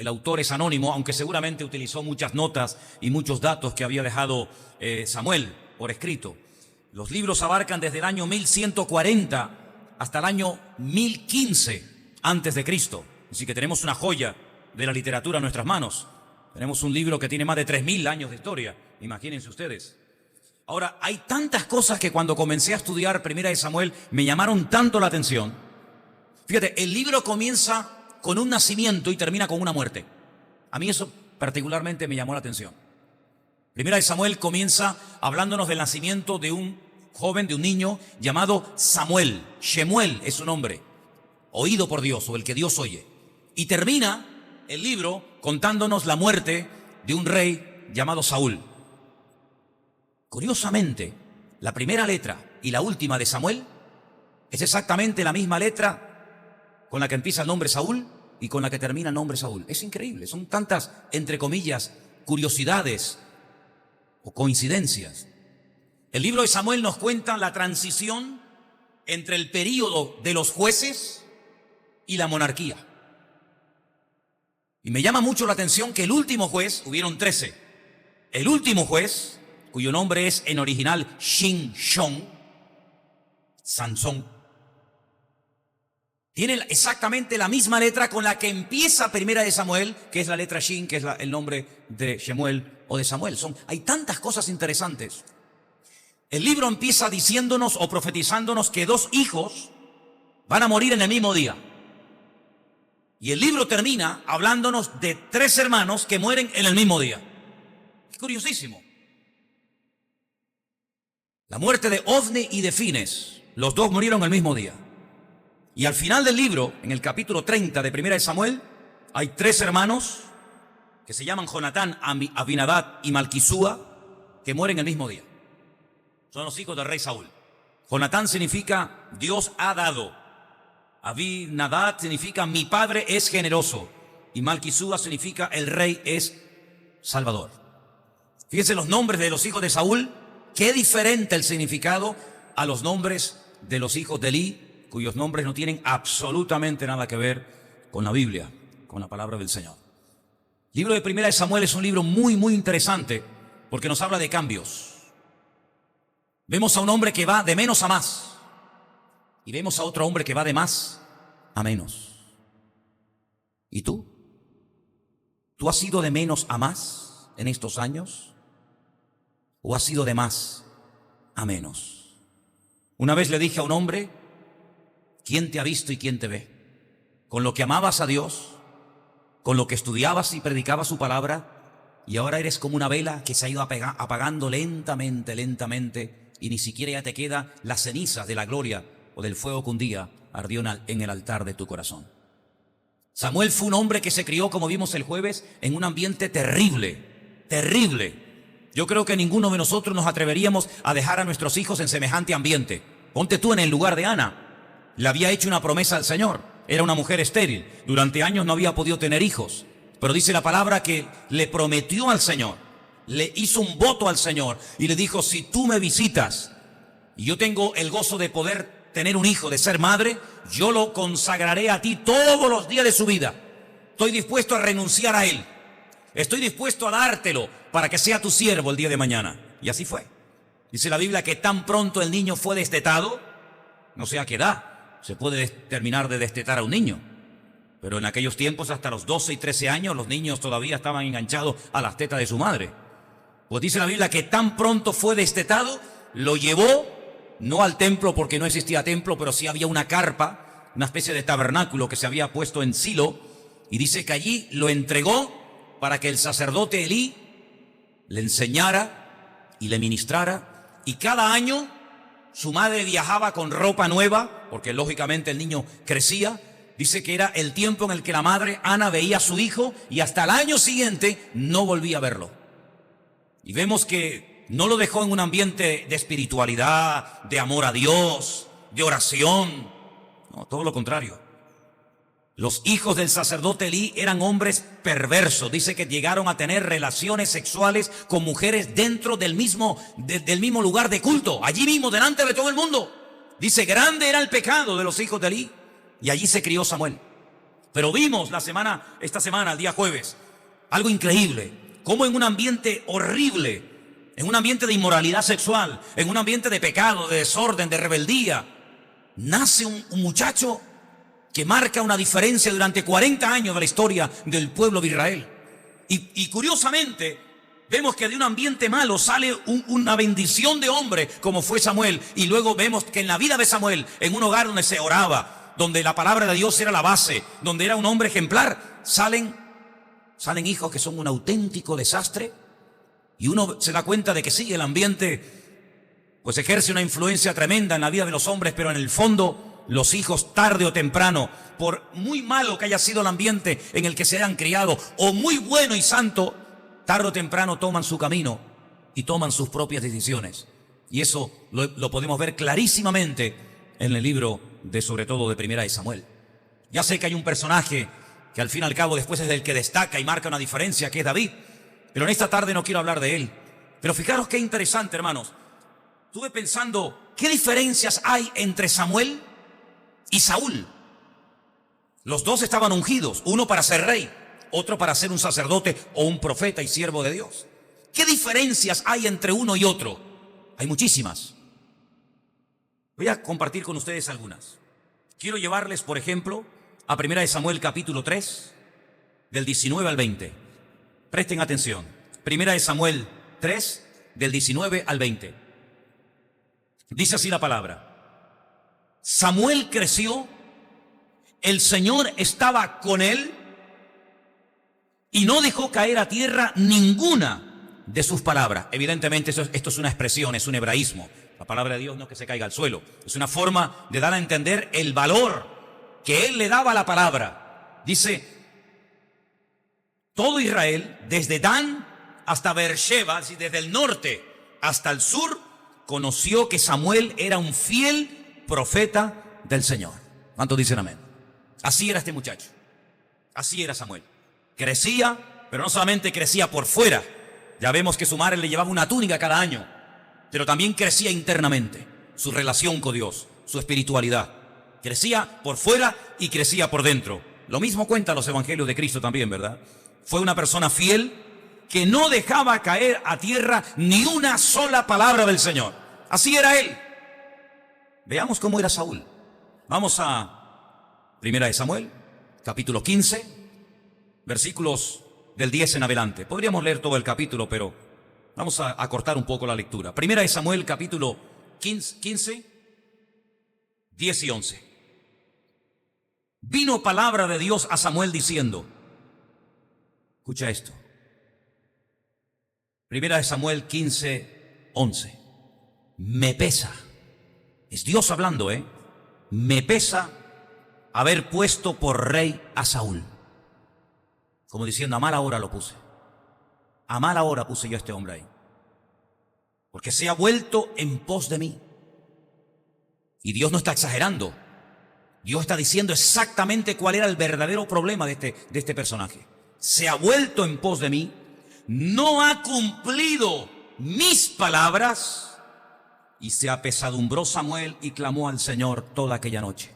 el autor es anónimo, aunque seguramente utilizó muchas notas y muchos datos que había dejado Samuel por escrito. Los libros abarcan desde el año 1140 hasta el año 1015 antes de Cristo. Así que tenemos una joya de la literatura en nuestras manos. Tenemos un libro que tiene más de 3000 años de historia. Imagínense ustedes. Ahora, hay tantas cosas que cuando comencé a estudiar Primera de Samuel me llamaron tanto la atención. Fíjate, el libro comienza con un nacimiento y termina con una muerte. A mí eso particularmente me llamó la atención. Primera de Samuel comienza hablándonos del nacimiento de un joven, de un niño llamado Samuel. Shemuel es su nombre, oído por Dios o el que Dios oye. Y termina el libro contándonos la muerte de un rey llamado Saúl. Curiosamente, la primera letra y la última de Samuel es exactamente la misma letra con la que empieza el nombre Saúl y con la que termina el nombre Saúl. Es increíble, son tantas, entre comillas, curiosidades o coincidencias. El libro de Samuel nos cuenta la transición entre el período de los jueces y la monarquía. Y me llama mucho la atención que el último juez, hubieron 13, el último juez, cuyo nombre es en original Shin-Shon, Sansón, tiene exactamente la misma letra con la que empieza Primera de Samuel, que es la letra Shin, que es el nombre de Shemuel o de Samuel. Hay tantas cosas interesantes. El libro empieza diciéndonos o profetizándonos que 2 hijos van a morir en el mismo día. Y el libro termina hablándonos de 3 hermanos que mueren en el mismo día. Es curiosísimo. La muerte de Ofni y de Fines, los 2 murieron el mismo día. Y al final del libro, en el capítulo 30 de Primera de Samuel, hay 3 hermanos que se llaman Jonatán, Abinadab y Malquisúa, que mueren el mismo día. Son los hijos del rey Saúl. Jonatán significa Dios ha dado. Abinadab significa mi padre es generoso. Y Malquisúa significa el rey es salvador. Fíjense los nombres de los hijos de Saúl. Qué diferente el significado a los nombres de los hijos de Elí, cuyos nombres no tienen absolutamente nada que ver con la Biblia, con la palabra del Señor. El libro de Primera de Samuel es un libro muy interesante porque nos habla de cambios. Vemos a un hombre que va de menos a más y vemos a otro hombre que va de más a menos. ¿Y tú? ¿Tú has ido de menos a más en estos años? ¿O has ido de más a menos? Una vez le dije a un hombre: ¿quién te ha visto y quién te ve? Con lo que amabas a Dios, con lo que estudiabas y predicabas su palabra, y ahora eres como una vela que se ha ido apagando lentamente, y ni siquiera ya te queda la ceniza de la gloria o del fuego que un día ardió en el altar de tu corazón. Samuel fue un hombre que se crió, como vimos el jueves, en un ambiente terrible. Yo creo que ninguno de nosotros nos atreveríamos a dejar a nuestros hijos en semejante ambiente. Ponte tú en el lugar de Ana. Le había hecho una promesa al Señor. Era una mujer estéril. Durante años no había podido tener hijos. Pero dice la palabra que le prometió al Señor. Le hizo un voto al Señor. Y le dijo: si tú me visitas y yo tengo el gozo de poder tener un hijo, de ser madre, yo lo consagraré a ti todos los días de su vida. Estoy dispuesto a renunciar a él. Estoy dispuesto a dártelo para que sea tu siervo el día de mañana. Y así fue. Dice la Biblia que tan pronto el niño fue destetado, no sé a qué edad se puede terminar de destetar a un niño, pero en aquellos tiempos hasta los 12 y 13 años los niños todavía estaban enganchados a las tetas de su madre. Pues dice la Biblia que tan pronto fue destetado, lo llevó, no al templo porque no existía templo, pero sí había una carpa, una especie de tabernáculo que se había puesto en Silo, y dice que allí lo entregó para que el sacerdote Elí le enseñara y le ministrara, y cada año su madre viajaba con ropa nueva, porque lógicamente el niño crecía. Dice que era el tiempo en el que la madre Ana veía a su hijo y hasta el año siguiente no volvía a verlo. Y vemos que no lo dejó en un ambiente de espiritualidad, de amor a Dios, de oración. No, todo lo contrario. Los hijos del sacerdote Elí eran hombres perversos. Dice que llegaron a tener relaciones sexuales con mujeres dentro del mismo lugar de culto, allí mismo, delante de todo el mundo. Dice, grande era el pecado de los hijos de Elí. Y allí se crió Samuel. Pero vimos esta semana, el día jueves, algo increíble, cómo en un ambiente horrible, en un ambiente de inmoralidad sexual, en un ambiente de pecado, de desorden, de rebeldía, nace un muchacho que marca una diferencia durante 40 años de la historia del pueblo de Israel. Y curiosamente, vemos que de un ambiente malo sale una bendición de hombre como fue Samuel. Y luego vemos que en la vida de Samuel, en un hogar donde se oraba, donde la palabra de Dios era la base, donde era un hombre ejemplar, salen hijos que son un auténtico desastre. Y uno se da cuenta de que sí, el ambiente pues ejerce una influencia tremenda en la vida de los hombres, pero en el fondo los hijos tarde o temprano, por muy malo que haya sido el ambiente en el que se hayan criado, o muy bueno y santo, tarde o temprano toman su camino y toman sus propias decisiones. Y eso lo podemos ver clarísimamente en el libro sobre todo de Primera de Samuel. Ya sé que hay un personaje que al fin y al cabo después es el que destaca y marca una diferencia, que es David. Pero en esta tarde no quiero hablar de él. Pero fijaros qué interesante, hermanos. Estuve pensando, ¿qué diferencias hay entre Samuel y Saúl? Los dos estaban ungidos, uno para ser rey, otro para ser un sacerdote o un profeta y siervo de Dios. ¿Qué diferencias hay entre uno y otro? Hay muchísimas. Voy a compartir con ustedes algunas. Quiero llevarles, por ejemplo, a 1 Samuel capítulo 3, del 19 al 20. Presten atención. 1 Samuel 3, del 19 al 20. Dice así la palabra. Samuel creció, el Señor estaba con él y no dejó caer a tierra ninguna de sus palabras. Evidentemente esto es una expresión, es un hebraísmo. La palabra de Dios no es que se caiga al suelo. Es una forma de dar a entender el valor que él le daba a la palabra. Dice, todo Israel, desde Dan hasta Beersheba, desde el norte hasta el sur, conoció que Samuel era un fiel profeta del Señor. ¿Cuántos dicen amén? Así era este muchacho. Así era Samuel. Crecía, pero no solamente crecía por fuera. Ya vemos que su madre le llevaba una túnica cada año, pero también crecía internamente. Su relación con Dios, su espiritualidad. Crecía por fuera y crecía por dentro. Lo mismo cuentan los evangelios de Cristo también, ¿verdad? Fue una persona fiel que no dejaba caer a tierra ni una sola palabra del Señor. Así era él. Veamos cómo era Saúl. Vamos a 1 Samuel, capítulo 15, versículos del 10 en adelante. Podríamos leer todo el capítulo, pero vamos a cortar un poco la lectura. 1 Samuel, capítulo 15, 10 y 11. Vino palabra de Dios a Samuel diciendo, escucha esto. 1 Samuel 15, 11. Me pesa, es Dios hablando, me pesa haber puesto por rey a Saúl. Como diciendo, a mala hora lo puse. A mala hora puse yo a este hombre ahí. Porque se ha vuelto en pos de mí. Y Dios no está exagerando. Dios está diciendo exactamente cuál era el verdadero problema de este personaje. Se ha vuelto en pos de mí, no ha cumplido mis palabras, y se apesadumbró Samuel y clamó al Señor toda aquella noche.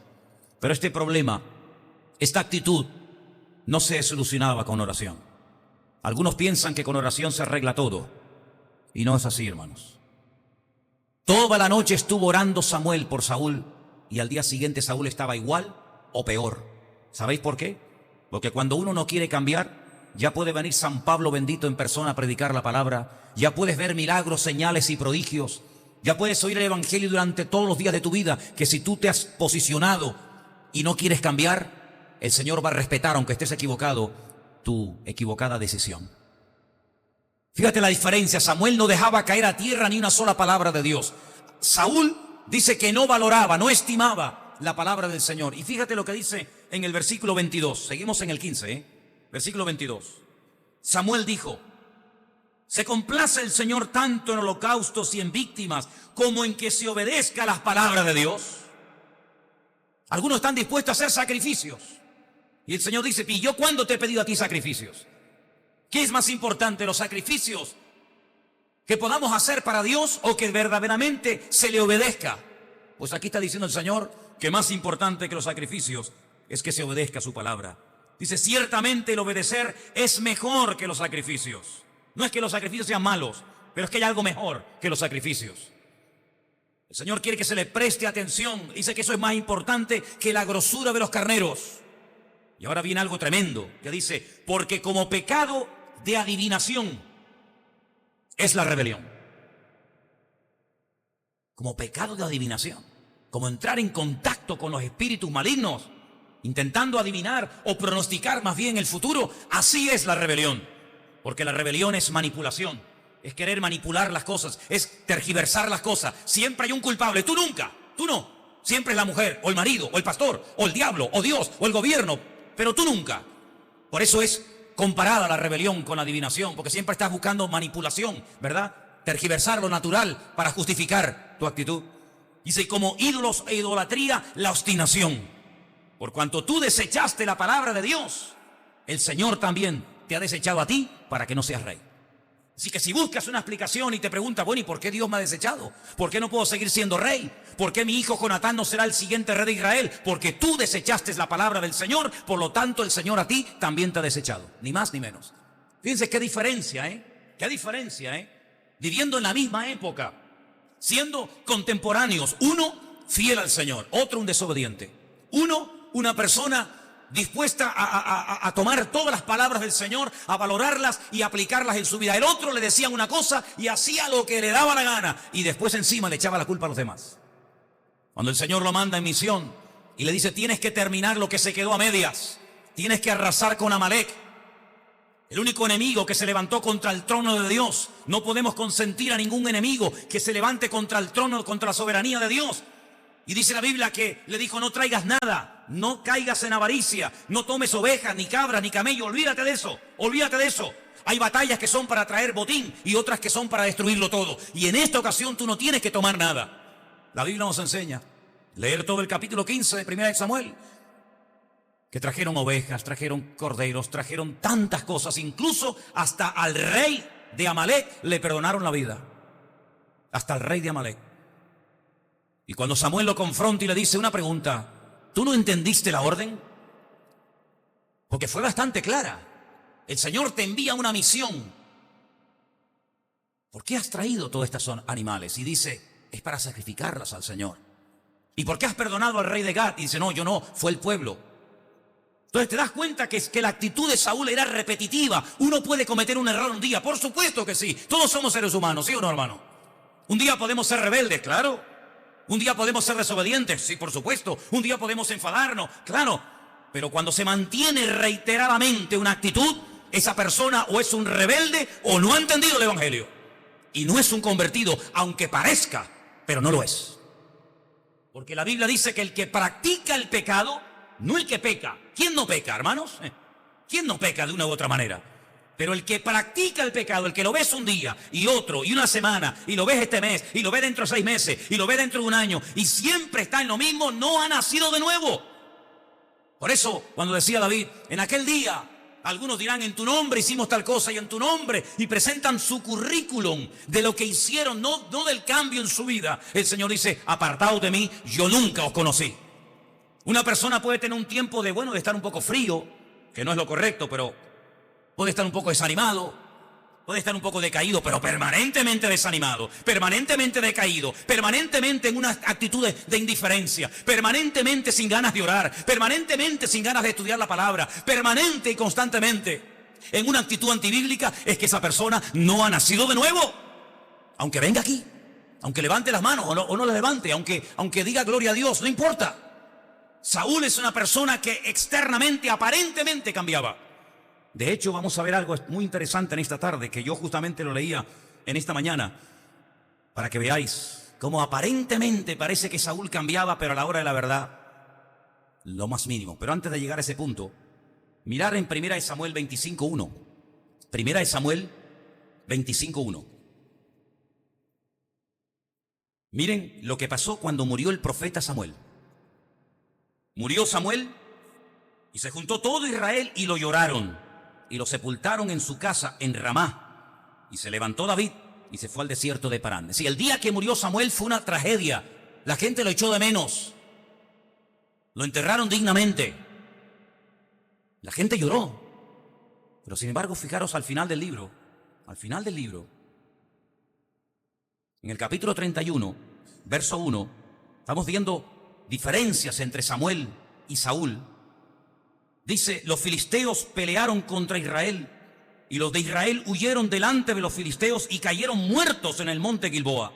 Pero este problema, esta actitud, no se solucionaba con oración. Algunos piensan que con oración se arregla todo, y no es así, hermanos. Toda la noche estuvo orando Samuel por Saúl, y al día siguiente Saúl estaba igual o peor. ¿Sabéis por qué? Porque cuando uno no quiere cambiar, ya puede venir San Pablo bendito en persona a predicar la palabra, ya puedes ver milagros, señales y prodigios, ya puedes oír el evangelio durante todos los días de tu vida, que si tú te has posicionado y no quieres cambiar, el Señor va a respetar, aunque estés equivocado, tu equivocada decisión. Fíjate la diferencia. Samuel no dejaba caer a tierra ni una sola palabra de Dios. Saúl dice que no valoraba, no estimaba la palabra del Señor. Y fíjate lo que dice en el versículo 22. Seguimos en el 15, versículo 22. Samuel dijo, se complace el Señor tanto en holocaustos y en víctimas como en que se obedezca a las palabras de Dios. Algunos están dispuestos a hacer sacrificios. Y el Señor dice, ¿y yo cuándo te he pedido a ti sacrificios? ¿Qué es más importante, los sacrificios que podamos hacer para Dios o que verdaderamente se le obedezca? Pues aquí está diciendo el Señor que más importante que los sacrificios es que se obedezca su palabra. Dice, ciertamente el obedecer es mejor que los sacrificios. No es que los sacrificios sean malos, pero es que hay algo mejor que los sacrificios. El Señor quiere que se le preste atención. Dice que eso es más importante que la grosura de los carneros. Y ahora viene algo tremendo, que dice, porque como pecado de adivinación es la rebelión. Como pecado de adivinación, como entrar en contacto con los espíritus malignos, intentando adivinar o pronosticar más bien el futuro, así es la rebelión. Porque la rebelión es manipulación, es querer manipular las cosas, es tergiversar las cosas. Siempre hay un culpable, tú nunca, tú no. Siempre es la mujer, o el marido, o el pastor, o el diablo, o Dios, o el gobierno, pero tú nunca. Por eso es comparada la rebelión con la adivinación, porque siempre estás buscando manipulación, ¿verdad? Tergiversar lo natural para justificar tu actitud. Dice, como ídolos e idolatría, la obstinación. Por cuanto tú desechaste la palabra de Dios, el Señor también te ha desechado a ti para que no seas rey. Así que si buscas una explicación y te preguntas, bueno, ¿y por qué Dios me ha desechado? ¿Por qué no puedo seguir siendo rey? ¿Por qué mi hijo Jonatán no será el siguiente rey de Israel? Porque tú desechaste la palabra del Señor, por lo tanto el Señor a ti también te ha desechado. Ni más ni menos. Fíjense qué diferencia, ¿eh? Qué diferencia, ¿eh? Viviendo en la misma época, siendo contemporáneos, uno fiel al Señor, otro un desobediente. Uno, una persona dispuesta a tomar todas las palabras del Señor, a valorarlas y aplicarlas en su vida. El otro le decía una cosa y hacía lo que le daba la gana y después encima le echaba la culpa a los demás. Cuando el Señor lo manda en misión y le dice, tienes que terminar lo que se quedó a medias, tienes que arrasar con Amalek, el único enemigo que se levantó contra el trono de Dios. No podemos consentir a ningún enemigo que se levante contra el trono, contra la soberanía de Dios. Y dice la Biblia que le dijo, no traigas nada, no caigas en avaricia, no tomes ovejas, ni cabras, ni camello, olvídate de eso, olvídate de eso. Hay batallas que son para traer botín y otras que son para destruirlo todo. Y en esta ocasión tú no tienes que tomar nada. La Biblia nos enseña, leer todo el capítulo 15 de 1 de Samuel, que trajeron ovejas, trajeron corderos, trajeron tantas cosas, incluso hasta al rey de Amalek le perdonaron la vida. Hasta el rey de Amalek. Y cuando Samuel lo confronta y le dice una pregunta, ¿tú no entendiste la orden? Porque fue bastante clara. El Señor te envía una misión. ¿Por qué has traído todos estos animales? Y dice, es para sacrificarlas al Señor. ¿Y por qué has perdonado al rey de Gat? Y dice, no, yo no, fue el pueblo. Entonces te das cuenta que la actitud de Saúl era repetitiva. Uno puede cometer un error un día, por supuesto que sí. Todos somos seres humanos, ¿sí o no, hermano? Un día podemos ser rebeldes, claro. Un día podemos ser desobedientes, sí, por supuesto. Un día podemos enfadarnos, claro. Pero cuando se mantiene reiteradamente una actitud, esa persona o es un rebelde o no ha entendido el Evangelio. Y no es un convertido, aunque parezca, pero no lo es. Porque la Biblia dice que el que practica el pecado, no el que peca. ¿Quién no peca, hermanos? ¿Quién no peca de una u otra manera? Pero el que practica el pecado, el que lo ves un día y otro y una semana y lo ves este mes y lo ves dentro de 6 meses y lo ves dentro de un año y siempre está en lo mismo, no ha nacido de nuevo. Por eso cuando decía David, en aquel día algunos dirán, en tu nombre hicimos tal cosa y en tu nombre, y presentan su currículum de lo que hicieron, no del cambio en su vida. El Señor dice, apartaos de mí, yo nunca os conocí. Una persona puede tener un tiempo de estar un poco frío, que no es lo correcto, pero puede estar un poco desanimado, puede estar un poco decaído, pero permanentemente desanimado, permanentemente decaído, permanentemente en una actitud de indiferencia, permanentemente sin ganas de orar, permanentemente sin ganas de estudiar la palabra, permanente y constantemente en una actitud antibíblica, es que esa persona no ha nacido de nuevo. Aunque venga aquí, aunque levante las manos o no las levante, aunque diga gloria a Dios, no importa. Saúl es una persona que externamente, aparentemente cambiaba. De hecho, vamos a ver algo muy interesante en esta tarde, que yo justamente lo leía en esta mañana, para que veáis cómo aparentemente parece que Saúl cambiaba, pero a la hora de la verdad, lo más mínimo. Pero antes de llegar a ese punto, mirar en 1 de Samuel 25:1. 1 de Samuel 25:1. Miren lo que pasó cuando murió el profeta Samuel. Murió Samuel y se juntó todo Israel y lo lloraron. Y lo sepultaron en su casa en Ramá. Y se levantó David y se fue al desierto de Parán. Es decir, el día que murió Samuel fue una tragedia. La gente lo echó de menos. Lo enterraron dignamente. La gente lloró. Pero sin embargo, fijaros al final del libro, en el capítulo 31, verso 1, estamos viendo diferencias entre Samuel y Saúl. Dice, los filisteos pelearon contra Israel y los de Israel huyeron delante de los filisteos y cayeron muertos en el monte Gilboa.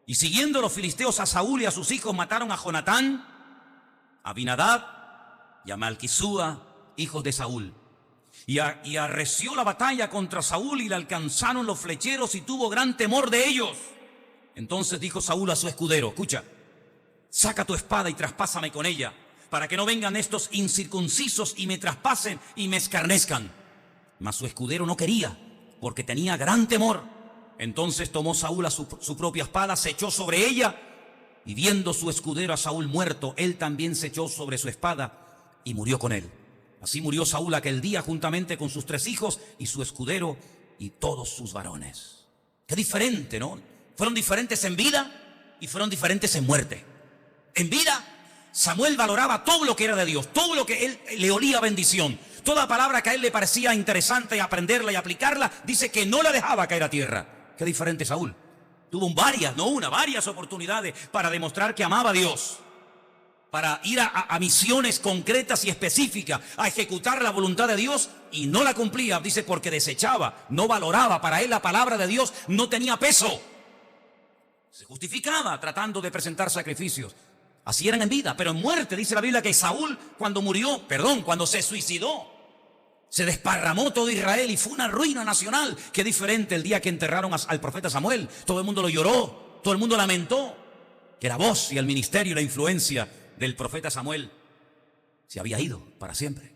Y siguiendo los filisteos a Saúl y a sus hijos, mataron a Jonatán, a Abinadab y a Malquisúa, hijos de Saúl. Y arreció la batalla contra Saúl y le alcanzaron los flecheros y tuvo gran temor de ellos. Entonces dijo Saúl a su escudero, escucha, saca tu espada y traspásame con ella, para que no vengan estos incircuncisos y me traspasen y me escarnezcan. Mas su escudero no quería, porque tenía gran temor. Entonces tomó Saúl su propia espada, se echó sobre ella, y viendo su escudero a Saúl muerto, él también se echó sobre su espada y murió con él. Así murió Saúl aquel día juntamente con sus 3 hijos y su escudero y todos sus varones. Qué diferente, ¿no? Fueron diferentes en vida y fueron diferentes en muerte. En vida, Samuel valoraba todo lo que era de Dios, todo lo que él le olía bendición. Toda palabra que a él le parecía interesante aprenderla y aplicarla, dice que no la dejaba caer a tierra. Qué diferente Saúl. Tuvo varias oportunidades para demostrar que amaba a Dios, para ir a misiones concretas y específicas, a ejecutar la voluntad de Dios, y no la cumplía, dice, porque desechaba, no valoraba. Para él la palabra de Dios no tenía peso. Se justificaba tratando de presentar sacrificios. Así eran en vida, pero en muerte dice la Biblia que Saúl cuando se suicidó, se desparramó todo Israel y fue una ruina nacional. Qué diferente el día que enterraron al profeta Samuel. Todo el mundo lo lloró, todo el mundo lamentó que la voz y el ministerio y la influencia del profeta Samuel se había ido para siempre.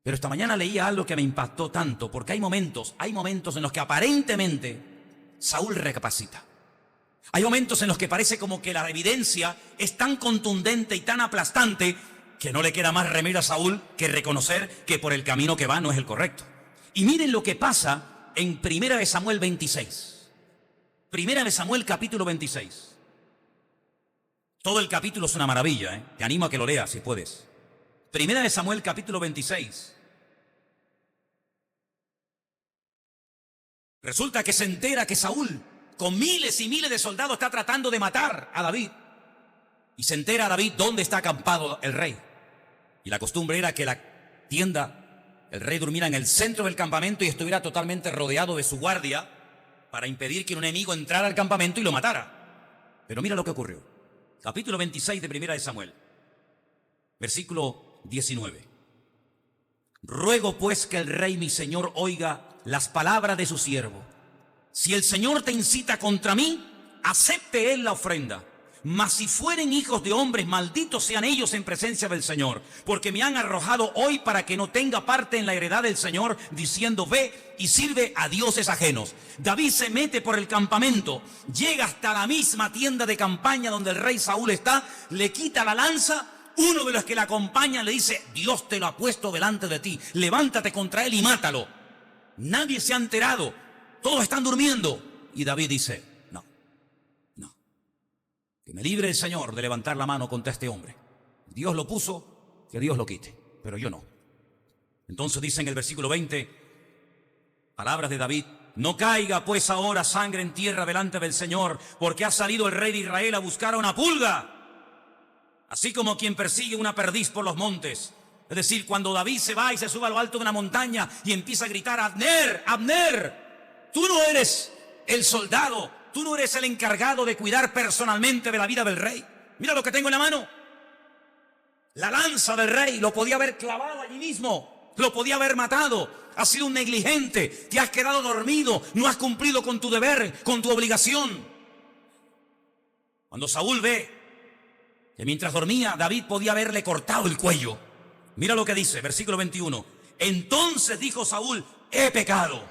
Pero esta mañana leía algo que me impactó tanto, porque hay momentos en los que aparentemente Saúl recapacita. Hay momentos en los que parece como que la evidencia es tan contundente y tan aplastante que no le queda más remedio a Saúl que reconocer que por el camino que va no es el correcto. Y miren lo que pasa en 1 Samuel 26. 1 Samuel capítulo 26. Todo el capítulo es una maravilla, ¿eh? Te animo a que lo leas si puedes. 1 Samuel capítulo 26. Resulta que se entera que Saúl, con miles y miles de soldados, está tratando de matar a David. Y se entera David dónde está acampado el rey. Y la costumbre era que la tienda, el rey durmiera en el centro del campamento y estuviera totalmente rodeado de su guardia para impedir que un enemigo entrara al campamento y lo matara. Pero mira lo que ocurrió. Capítulo 26 de 1 Samuel, versículo 19. Ruego pues que el rey mi señor oiga las palabras de su siervo. Si el Señor te incita contra mí, acepte él la ofrenda. Mas si fueren hijos de hombres, malditos sean ellos en presencia del Señor, porque me han arrojado hoy para que no tenga parte en la heredad del Señor, diciendo, ve y sirve a dioses ajenos. David se mete por el campamento, llega hasta la misma tienda de campaña donde el rey Saúl está, le quita la lanza. Uno de los que la acompañan le dice, Dios te lo ha puesto delante de ti, levántate contra él y mátalo. Nadie se ha enterado, todos están durmiendo. Y David dice, no, que me libre el Señor de levantar la mano contra este hombre. Dios lo puso, que Dios lo quite, pero yo no. Entonces dice en el versículo 20, palabras de David, no caiga pues ahora sangre en tierra delante del Señor, porque ha salido el rey de Israel a buscar a una pulga, así como quien persigue una perdiz por los montes. Es decir, cuando David se va y se sube a lo alto de una montaña y empieza a gritar, Abner, Abner, tú no eres el soldado, tú no eres el encargado de cuidar personalmente de la vida del rey. Mira lo que tengo en la mano. La lanza del rey, lo podía haber clavado allí mismo, lo podía haber matado. Has sido un negligente, te has quedado dormido, no has cumplido con tu deber, con tu obligación. Cuando Saúl ve que mientras dormía, David podía haberle cortado el cuello. Mira lo que dice, versículo 21. Entonces dijo Saúl, he pecado.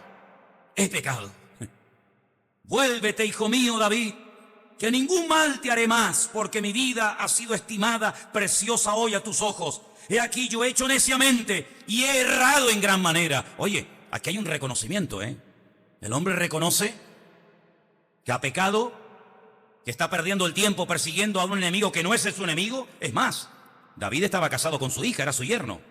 Vuélvete, hijo mío, David, que ningún mal te haré más, porque mi vida ha sido estimada, preciosa hoy a tus ojos. He aquí yo he hecho neciamente y he errado en gran manera. Oye, aquí hay un reconocimiento, ¿eh? El hombre reconoce que ha pecado, que está perdiendo el tiempo persiguiendo a un enemigo que no es su enemigo. Es más, David estaba casado con su hija, era su yerno.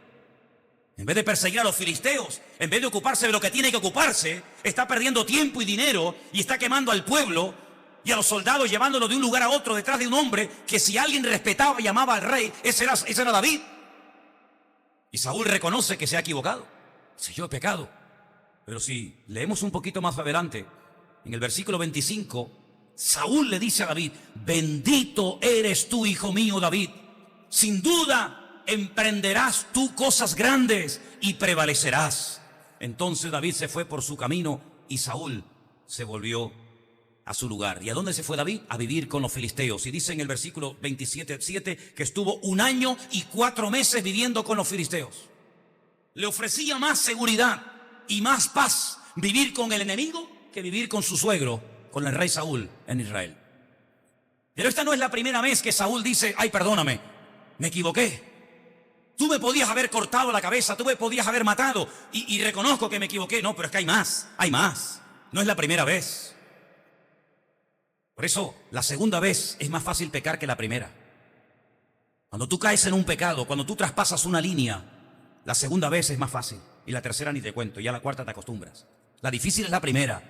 En vez de perseguir a los filisteos, en vez de ocuparse de lo que tiene que ocuparse, está perdiendo tiempo y dinero y está quemando al pueblo y a los soldados, llevándolo de un lugar a otro detrás de un hombre que, si alguien respetaba y amaba al rey, ese era David. Y Saúl reconoce que se ha equivocado. Dice: yo he pecado. Pero si leemos un poquito más adelante, en el versículo 25, Saúl le dice a David: bendito eres tú, hijo mío David. Sin duda emprenderás tú cosas grandes y prevalecerás. Entonces David se fue por su camino y Saúl se volvió a su lugar. ¿Y a dónde se fue David? A vivir con los filisteos. Y dice en el versículo 27:7 que estuvo 1 año y 4 meses viviendo con los filisteos. Le ofrecía más seguridad y más paz vivir con el enemigo que vivir con su suegro, con el rey Saúl en Israel. Pero esta no es la primera vez que Saúl dice: ay, perdóname, me equivoqué. Tú me podías haber cortado la cabeza, tú me podías haber matado, y reconozco que me equivoqué. No, pero es que hay más. No es la primera vez. Por eso, la segunda vez es más fácil pecar que la primera. Cuando tú caes en un pecado, cuando tú traspasas una línea, la segunda vez es más fácil. Y la tercera ni te cuento, ya la cuarta te acostumbras. La difícil es la primera.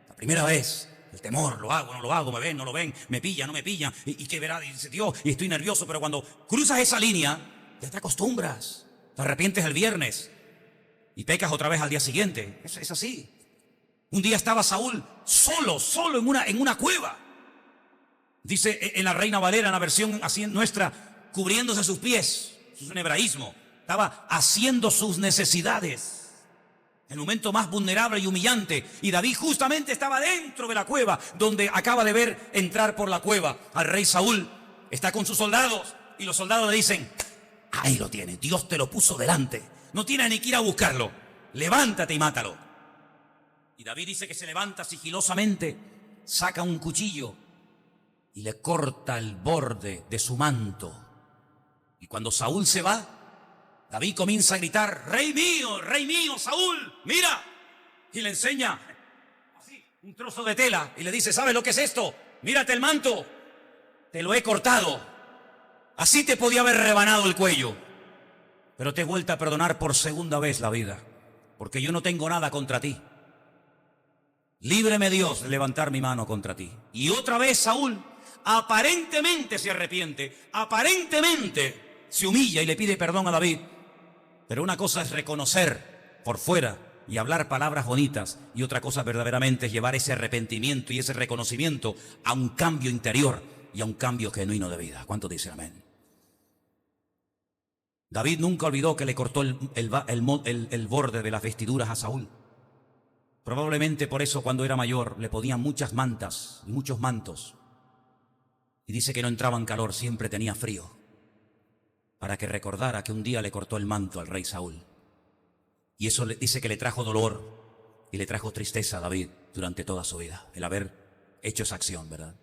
La primera vez, el temor: lo hago, no lo hago, me ven, no lo ven, me pilla, no me pillan, y qué verá, dice Dios, y estoy nervioso. Pero cuando cruzas esa línea, ya te acostumbras. Te arrepientes el viernes y pecas otra vez al día siguiente. Es así. Un día estaba Saúl solo en una cueva. Dice en la Reina Valera, en la versión así nuestra, cubriéndose sus pies. Eso es un hebraísmo. Estaba haciendo sus necesidades. El momento más vulnerable y humillante. Y David justamente estaba dentro de la cueva, donde acaba de ver entrar por la cueva al rey Saúl. Está con sus soldados y los soldados le dicen: ahí lo tienes, Dios te lo puso delante. No tienes ni que ir a buscarlo. Levántate y mátalo. Y David dice que se levanta sigilosamente, saca un cuchillo y le corta el borde de su manto. Y cuando Saúl se va, David comienza a gritar: rey mío, Saúl, mira. Y le enseña así un trozo de tela y le dice: ¿sabes lo que es esto? Mírate el manto, te lo he cortado. Así te podía haber rebanado el cuello, pero te he vuelto a perdonar por segunda vez la vida, porque yo no tengo nada contra ti. Líbreme Dios de levantar mi mano contra ti. Y otra vez Saúl aparentemente se arrepiente, aparentemente se humilla y le pide perdón a David. Pero una cosa es reconocer por fuera y hablar palabras bonitas, y otra cosa verdaderamente es llevar ese arrepentimiento y ese reconocimiento a un cambio interior y a un cambio genuino de vida. ¿Cuántos dicen amén? David nunca olvidó que le cortó el borde de las vestiduras a Saúl. Probablemente por eso, cuando era mayor, le ponían muchas mantas y muchos mantos. Y dice que no entraba en calor, siempre tenía frío, para que recordara que un día le cortó el manto al rey Saúl. Y eso dice que le trajo dolor y le trajo tristeza a David durante toda su vida, el haber hecho esa acción, ¿verdad?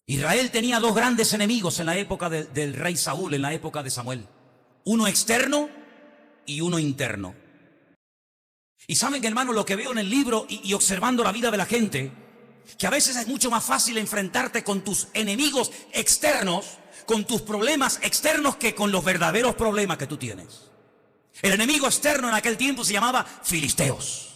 Israel tenía 2 grandes enemigos en la época del rey Saúl, en la época de Samuel. Uno externo y uno interno. Y saben, hermano, lo que veo en el libro y observando la vida de la gente, que a veces es mucho más fácil enfrentarte con tus enemigos externos, con tus problemas externos, que con los verdaderos problemas que tú tienes. El enemigo externo en aquel tiempo se llamaba filisteos.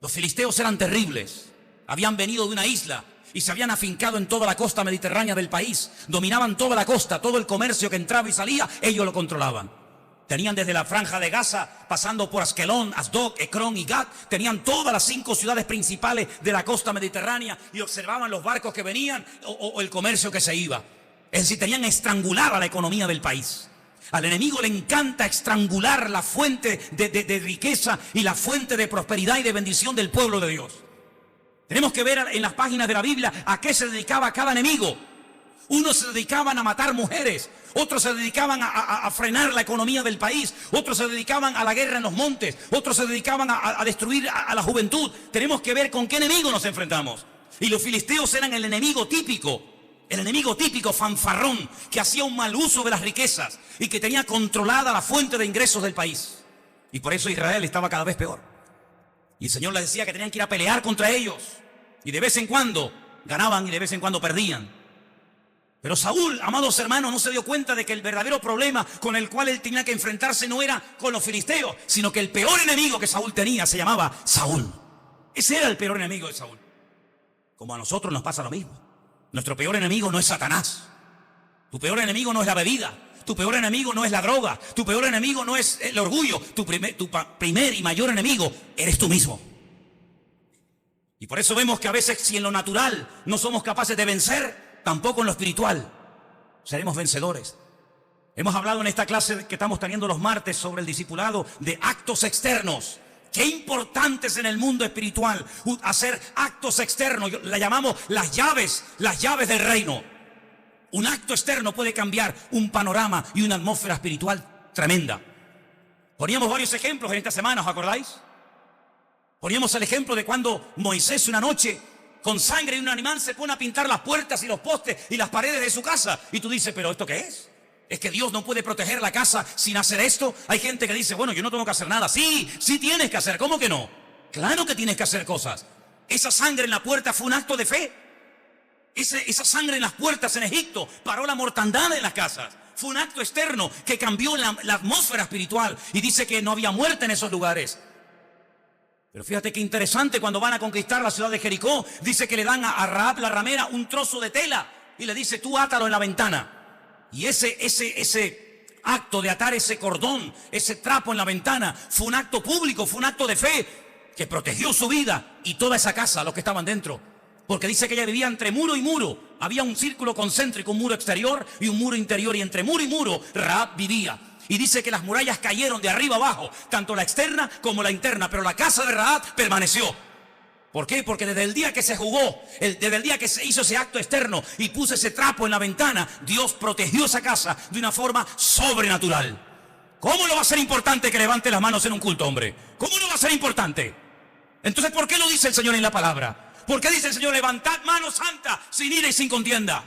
Los filisteos eran terribles. Habían venido de una isla y se habían afincado en toda la costa mediterránea del país. Dominaban toda la costa, todo el comercio que entraba y salía, ellos lo controlaban. Tenían desde la franja de Gaza, pasando por Askelón, Asdod, Ecrón y Gat, tenían todas las 5 ciudades principales de la costa mediterránea y observaban los barcos que venían o el comercio que se iba. Es decir, tenían estrangulada la economía del país. Al enemigo le encanta estrangular la fuente de riqueza y la fuente de prosperidad y de bendición del pueblo de Dios. Tenemos que ver en las páginas de la Biblia a qué se dedicaba cada enemigo. Unos se dedicaban a matar mujeres, otros se dedicaban a frenar la economía del país, otros se dedicaban a la guerra en los montes, otros se dedicaban a destruir a la juventud. Tenemos que ver con qué enemigo nos enfrentamos. Y los filisteos eran el enemigo típico fanfarrón, que hacía un mal uso de las riquezas y que tenía controlada la fuente de ingresos del país. Y por eso Israel estaba cada vez peor. Y el Señor les decía que tenían que ir a pelear contra ellos. Y de vez en cuando ganaban y de vez en cuando perdían. Pero Saúl, amados hermanos, no se dio cuenta de que el verdadero problema con el cual él tenía que enfrentarse no era con los filisteos, sino que el peor enemigo que Saúl tenía se llamaba Saúl. Ese era el peor enemigo de Saúl. Como a nosotros nos pasa lo mismo. Nuestro peor enemigo no es Satanás. Tu peor enemigo no es la bebida. Tu peor enemigo no es la droga. Tu peor enemigo no es el orgullo. Tu primer y mayor enemigo eres tú mismo. Y por eso vemos que a veces, si en lo natural no somos capaces de vencer, tampoco en lo espiritual seremos vencedores. Hemos hablado en esta clase que estamos teniendo los martes sobre el discipulado de actos externos. Qué importante es en el mundo espiritual hacer actos externos. La llamamos las llaves del reino. Un acto externo puede cambiar un panorama y una atmósfera espiritual tremenda. Poníamos varios ejemplos en esta semana, ¿os acordáis? Poníamos el ejemplo de cuando Moisés una noche con sangre de un animal se pone a pintar las puertas y los postes y las paredes de su casa. Y tú dices, ¿pero esto qué es? ¿Es que Dios no puede proteger la casa sin hacer esto? Hay gente que dice, bueno, yo no tengo que hacer nada. Sí tienes que hacer. ¿Cómo que no? Claro que tienes que hacer cosas. Esa sangre en la puerta fue un acto de fe. Esa sangre en las puertas en Egipto paró la mortandad en las casas. Fue un acto externo que cambió la atmósfera espiritual. Y dice que no había muerte en esos lugares. Pero fíjate qué interesante, cuando van a conquistar la ciudad de Jericó, dice que le dan a Rahab la ramera un trozo de tela y le dice, tú átalo en la ventana. Y ese acto de atar ese cordón, ese trapo en la ventana, fue un acto público, fue un acto de fe que protegió su vida y toda esa casa, los que estaban dentro. Porque dice que ella vivía entre muro y muro. Había un círculo concéntrico, un muro exterior y un muro interior. Y entre muro y muro, Rahab vivía. Y dice que las murallas cayeron de arriba abajo, tanto la externa como la interna. Pero la casa de Rahab permaneció. ¿Por qué? Porque desde el día que se jugó, desde el día que se hizo ese acto externo y puso ese trapo en la ventana, Dios protegió esa casa de una forma sobrenatural. ¿Cómo no va a ser importante que levante las manos en un culto, hombre? ¿Cómo no va a ser importante? Entonces, ¿por qué lo dice el Señor en la palabra? ¿Por qué dice el Señor, levantad mano santa, sin ira y sin contienda?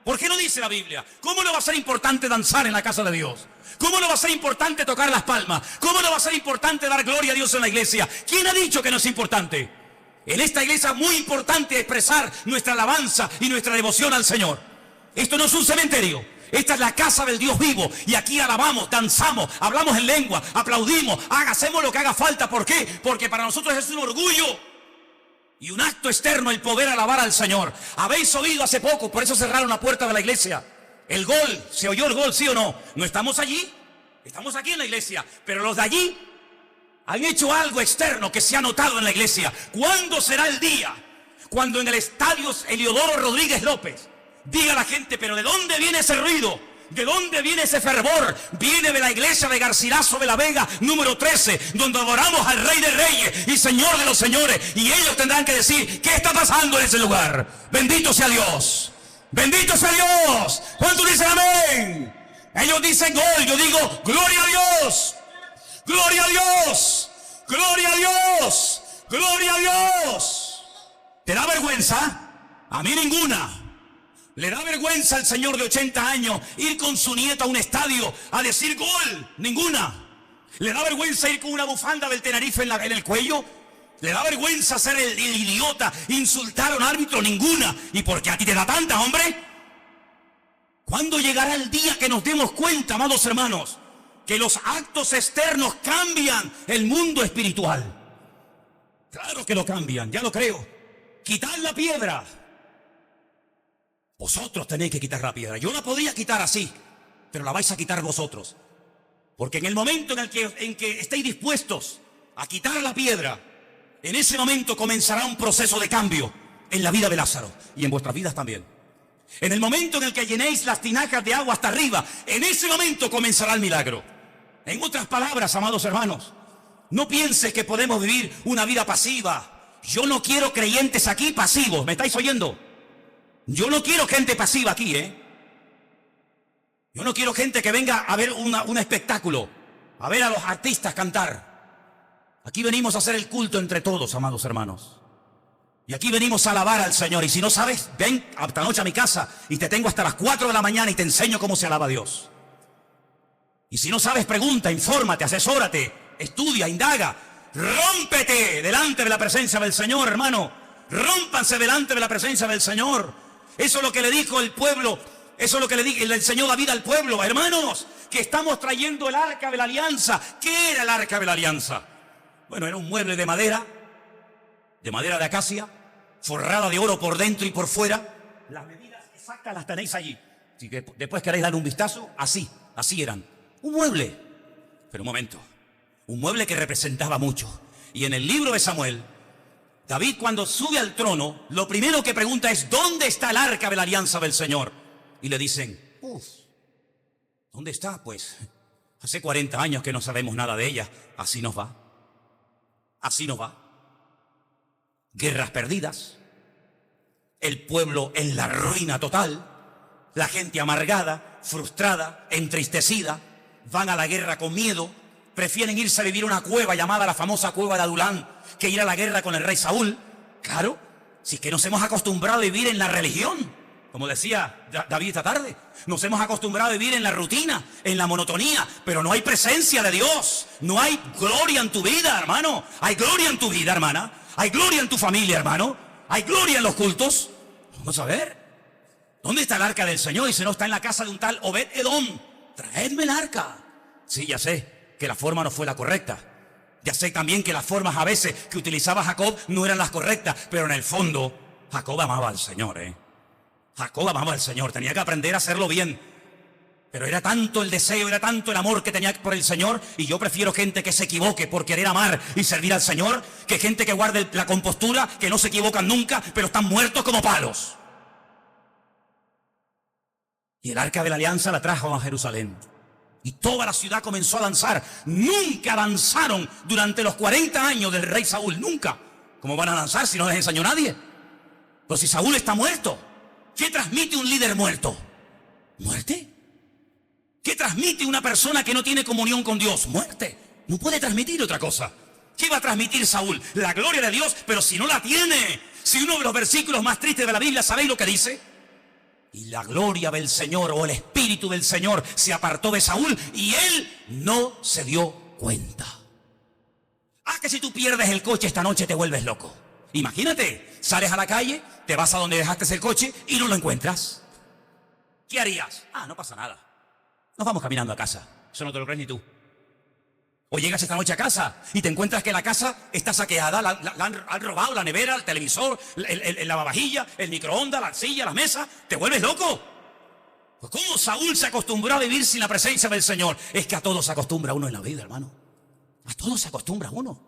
¿Por qué no dice la Biblia? ¿Cómo no va a ser importante danzar en la casa de Dios? ¿Cómo no va a ser importante tocar las palmas? ¿Cómo no va a ser importante dar gloria a Dios en la iglesia? ¿Quién ha dicho que no es importante? En esta iglesia es muy importante expresar nuestra alabanza y nuestra devoción al Señor. Esto no es un cementerio. Esta es la casa del Dios vivo. Y aquí alabamos, danzamos, hablamos en lengua, aplaudimos, hacemos lo que haga falta. ¿Por qué? Porque para nosotros es un orgullo y un acto externo el poder alabar al Señor. Habéis oído hace poco, por eso cerraron la puerta de la iglesia. El gol, ¿se oyó el gol, sí o no? No estamos allí, estamos aquí en la iglesia. Pero los de allí han hecho algo externo que se ha notado en la iglesia. ¿Cuándo será el día cuando en el estadio Eliodoro Rodríguez López diga la gente, pero ¿de dónde viene ese ruido? ¿De dónde viene ese fervor? Viene de la iglesia de Garcilaso de la Vega, número 13, donde adoramos al Rey de Reyes y Señor de los Señores. Y ellos tendrán que decir, ¿qué está pasando en ese lugar? Bendito sea Dios. Bendito sea Dios. ¿Cuántos dicen amén? Ellos dicen gol, yo digo, gloria a Dios. ¡Gloria a Dios! ¡Gloria a Dios! ¡Gloria a Dios! ¿Te da vergüenza? A mí ninguna. ¿Le da vergüenza al señor de 80 años ir con su nieto a un estadio a decir gol? Ninguna. ¿Le da vergüenza ir con una bufanda del Tenerife en el cuello? ¿Le da vergüenza ser el idiota, insultar a un árbitro? Ninguna. ¿Y por qué a ti te da tanta, hombre? ¿Cuándo llegará el día que nos demos cuenta, amados hermanos, que los actos externos cambian el mundo espiritual? Claro que lo cambian, ya lo creo. Quitar la piedra. Vosotros tenéis que quitar la piedra. Yo la podría quitar así, pero la vais a quitar vosotros. Porque en el momento en que estéis dispuestos a quitar la piedra, en ese momento comenzará un proceso de cambio en la vida de Lázaro y en vuestras vidas también. En el momento en el que llenéis las tinajas de agua hasta arriba, en ese momento comenzará el milagro. En otras palabras, amados hermanos, no pienses que podemos vivir una vida pasiva. Yo no quiero creyentes aquí pasivos, ¿me estáis oyendo? Yo no quiero gente pasiva aquí, Yo no quiero gente que venga a ver un espectáculo, a ver a los artistas cantar. Aquí venimos a hacer el culto entre todos, amados hermanos. Y aquí venimos a alabar al Señor. Y si no sabes, ven esta noche a mi casa y te tengo hasta las 4 de la mañana y te enseño cómo se alaba a Dios. Y si no sabes, pregunta, infórmate, asesórate, estudia, indaga. Rómpete delante de la presencia del Señor, hermano. Rómpanse delante de la presencia del Señor. Eso es lo que le dijo el pueblo Eso es lo que le enseñó David al pueblo. Hermanos, que estamos trayendo el arca de la alianza. ¿Qué era el arca de la alianza? Bueno, era un mueble de madera de acacia, forrada de oro por dentro y por fuera. Las medidas exactas las tenéis allí. Si después queréis dar un vistazo, así eran. Un mueble. Pero un momento, un mueble que representaba mucho. Y en el libro de Samuel, David, cuando sube al trono, lo primero que pregunta es: ¿dónde está el arca de la alianza del Señor? Y le dicen: ¿dónde está? Pues hace 40 años que no sabemos nada de ella. Así nos va. Así nos va. Guerras perdidas, el pueblo en la ruina total, la gente amargada, frustrada, entristecida, van a la guerra con miedo, prefieren irse a vivir a una cueva llamada la famosa cueva de Adulán que ir a la guerra con el rey Saúl. Claro, si es que nos hemos acostumbrado a vivir en la religión, como decía David esta tarde, nos hemos acostumbrado a vivir en la rutina, en la monotonía, pero no hay presencia de Dios, no hay gloria en tu vida, hermano, hay gloria en tu vida, hermana, hay gloria en tu familia, hermano, hay gloria en los cultos. Vamos a ver, ¿dónde está el arca del Señor? Dice: no, está en la casa de un tal Obed-Edom. Traedme el arca. Sí, ya sé que la forma no fue la correcta. Ya sé también que las formas a veces que utilizaba Jacob no eran las correctas, pero en el fondo Jacob amaba al Señor, Jacob amaba al Señor, tenía que aprender a hacerlo bien. Pero era tanto el deseo, era tanto el amor que tenía por el Señor, y yo prefiero gente que se equivoque por querer amar y servir al Señor, que gente que guarde la compostura, que no se equivocan nunca, pero están muertos como palos. Y el arca de la alianza la trajo a Jerusalén. Y toda la ciudad comenzó a danzar. Nunca danzaron durante los 40 años del rey Saúl, nunca. ¿Cómo van a danzar si no les enseñó nadie? Pues si Saúl está muerto, ¿qué transmite un líder muerto? ¿Muerte? ¿Qué transmite una persona que no tiene comunión con Dios? Muerte. No puede transmitir otra cosa. ¿Qué va a transmitir Saúl? La gloria de Dios, pero si no la tiene. Si uno de los versículos más tristes de la Biblia, ¿sabéis lo que dice? Y la gloria del Señor, o el Espíritu del Señor, se apartó de Saúl y él no se dio cuenta. Que si tú pierdes el coche esta noche te vuelves loco. Imagínate, sales a la calle, te vas a donde dejaste el coche y no lo encuentras. ¿Qué harías? No pasa nada. Nos vamos caminando a casa. Eso no te lo crees ni tú. O llegas esta noche a casa y te encuentras que la casa está saqueada, han robado la nevera, el televisor, el lavavajilla, el microondas, la silla, la mesa. ¿Te vuelves loco? Pues ¿cómo Saúl se acostumbró a vivir sin la presencia del Señor? Es que a todo se acostumbra uno en la vida, hermano. A todo se acostumbra uno.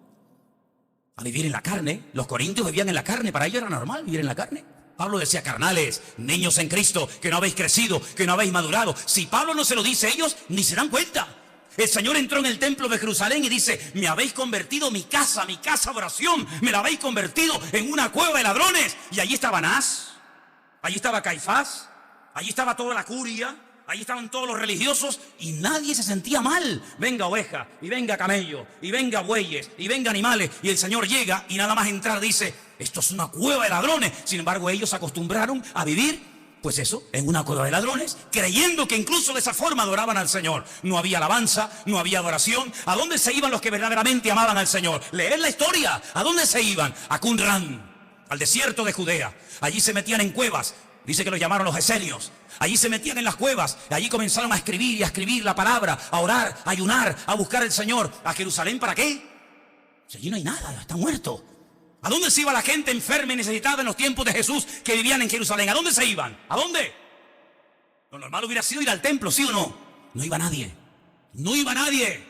A vivir en la carne. Los corintios vivían en la carne, para ellos era normal vivir en la carne. Pablo decía: carnales, niños en Cristo, que no habéis crecido, que no habéis madurado. Si Pablo no se lo dice, ellos ni se dan cuenta. El Señor entró en el templo de Jerusalén y dice: me habéis convertido mi casa de oración, me la habéis convertido en una cueva de ladrones. Y allí estaba Anás, allí estaba Caifás, allí estaba toda la curia, allí estaban todos los religiosos y nadie se sentía mal. Venga oveja, y venga camello, y venga bueyes, y venga animales. Y el Señor llega y nada más entrar dice: esto es una cueva de ladrones. Sin embargo, ellos se acostumbraron a vivir, pues eso, en una cueva de ladrones, creyendo que incluso de esa forma adoraban al Señor. No había alabanza, no había adoración. ¿A dónde se iban los que verdaderamente amaban al Señor? Leed la historia. ¿A dónde se iban? A Qumran, al desierto de Judea. Allí se metían en cuevas. Dice que los llamaron los esenios. Allí se metían en las cuevas. Allí comenzaron a escribir y a escribir la palabra, a orar, a ayunar, a buscar al Señor. ¿A Jerusalén para qué? Si allí no hay nada, está muerto. ¿A dónde se iba la gente enferma y necesitada en los tiempos de Jesús que vivían en Jerusalén? ¿A dónde se iban? ¿A dónde? Lo normal hubiera sido ir al templo, ¿sí o no? No iba nadie. No iba nadie.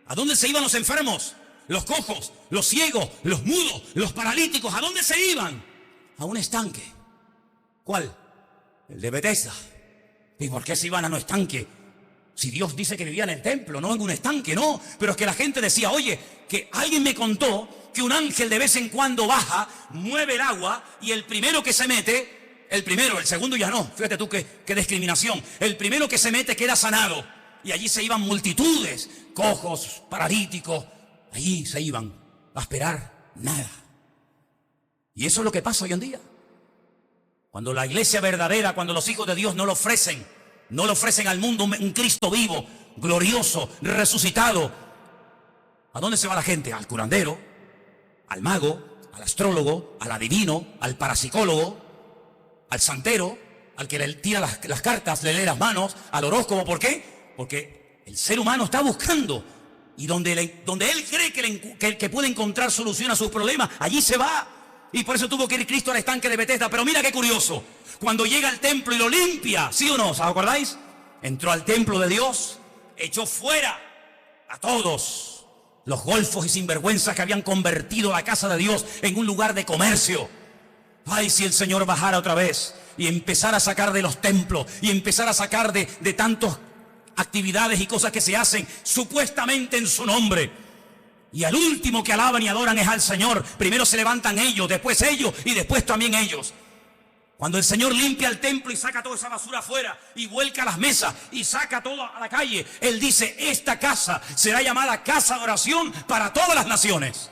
¿A dónde se iban los enfermos? Los cojos, los ciegos, los mudos, los paralíticos. ¿A dónde se iban? A un estanque. ¿Cuál? El de Betesda. ¿Y por qué se iban a un estanque? Si Dios dice que vivía en el templo, no en un estanque, no. Pero es que la gente decía: oye, que alguien me contó que un ángel de vez en cuando baja, mueve el agua y el primero que se mete, el segundo ya no. Fíjate tú qué discriminación. El primero que se mete queda sanado. Y allí se iban multitudes, cojos, paralíticos. Allí se iban a esperar nada. Y eso es lo que pasa hoy en día. Cuando la iglesia verdadera, cuando los hijos de Dios no le ofrecen al mundo un Cristo vivo, glorioso, resucitado. ¿A dónde se va la gente? Al curandero, al mago, al astrólogo, al adivino, al parapsicólogo, al santero, al que le tira las cartas, le lee las manos, al horóscopo. ¿Por qué? Porque el ser humano está buscando, y donde él cree que puede encontrar solución a sus problemas, allí se va. Y por eso tuvo que ir Cristo al estanque de Betesda. Pero mira qué curioso, cuando llega al templo y lo limpia, ¿sí o no? ¿Os acordáis? Entró al templo de Dios, echó fuera a todos los golfos y sinvergüenzas que habían convertido la casa de Dios en un lugar de comercio. Ay, si el Señor bajara otra vez y empezara a sacar de los templos y empezara a sacar de tantas actividades y cosas que se hacen supuestamente en su nombre. Y al último que alaban y adoran es al Señor. Primero se levantan ellos y después también ellos. Cuando el Señor limpia el templo y saca toda esa basura afuera y vuelca las mesas y saca todo a la calle, Él dice: esta casa será llamada casa de oración para todas las naciones.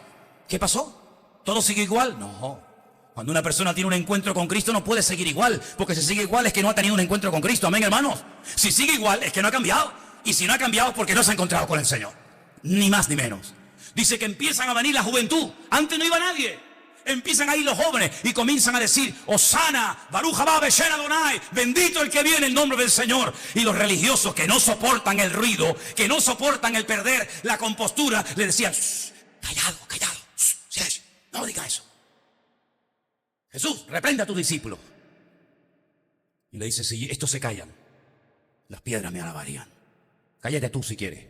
¿Qué pasó? ¿Todo sigue igual? No. Cuando una persona tiene un encuentro con Cristo no puede seguir igual, porque si sigue igual es que no ha tenido un encuentro con Cristo. Amén, hermanos. Si sigue igual es que no ha cambiado, y si no ha cambiado es porque no se ha encontrado con el Señor, ni más ni menos. Dice que empiezan a venir la juventud. Antes no iba nadie. Empiezan a ir los jóvenes y comienzan a decir: Osana, Baruch haba Beshem Adonai, bendito el que viene en nombre del Señor. Y los religiosos, que no soportan el ruido, que no soportan el perder la compostura, le decían: callado, no diga eso. Jesús, reprende a tu discípulo. Y le dice: si estos se callan, las piedras me alabarían. Cállate tú si quieres,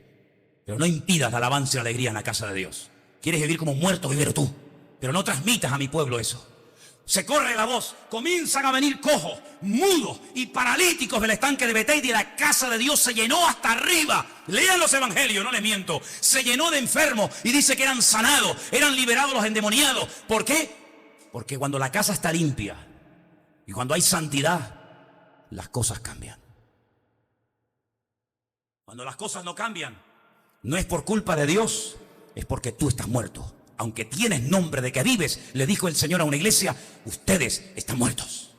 pero no impidas la alabanza y la alegría en la casa de Dios. Quieres vivir como muerto, vívelo tú, pero no transmitas a mi pueblo eso. Se corre la voz, comienzan a venir cojos, mudos y paralíticos del estanque de Betesda, y la casa de Dios se llenó hasta arriba. Lean los evangelios, no les miento. Se llenó de enfermos y dice que eran sanados, eran liberados los endemoniados. ¿Por qué? Porque cuando la casa está limpia y cuando hay santidad, las cosas cambian. Cuando las cosas no cambian, no es por culpa de Dios, es porque tú estás muerto. Aunque tienes nombre de que vives, le dijo el Señor a una iglesia: ustedes están muertos.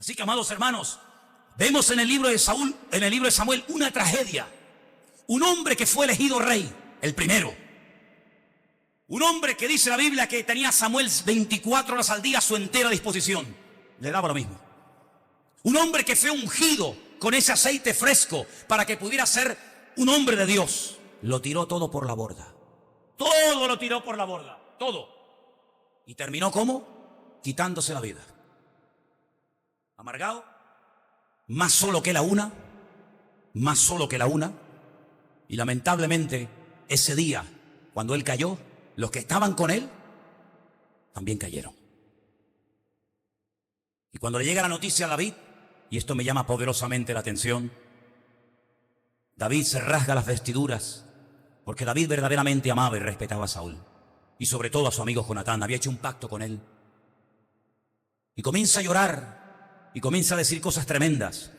Así que, amados hermanos, vemos en el libro de Samuel, una tragedia. Un hombre que fue elegido rey, el primero. Un hombre que dice la Biblia que tenía Samuel 24 horas al día a su entera disposición. Le daba lo mismo. Un hombre que fue ungido con ese aceite fresco para que pudiera ser un hombre de Dios. Lo tiró todo por la borda. Todo lo tiró por la borda. Todo. ¿Y terminó cómo? Quitándose la vida. Amargado. Más solo que la una. Más solo que la una. Y lamentablemente, ese día, cuando él cayó, los que estaban con él también cayeron. Y cuando le llega la noticia a David, y esto me llama poderosamente la atención, David se rasga las vestiduras, porque David verdaderamente amaba y respetaba a Saúl, y sobre todo a su amigo Jonatán. Había hecho un pacto con él. Y comienza a llorar, y comienza a decir cosas tremendas.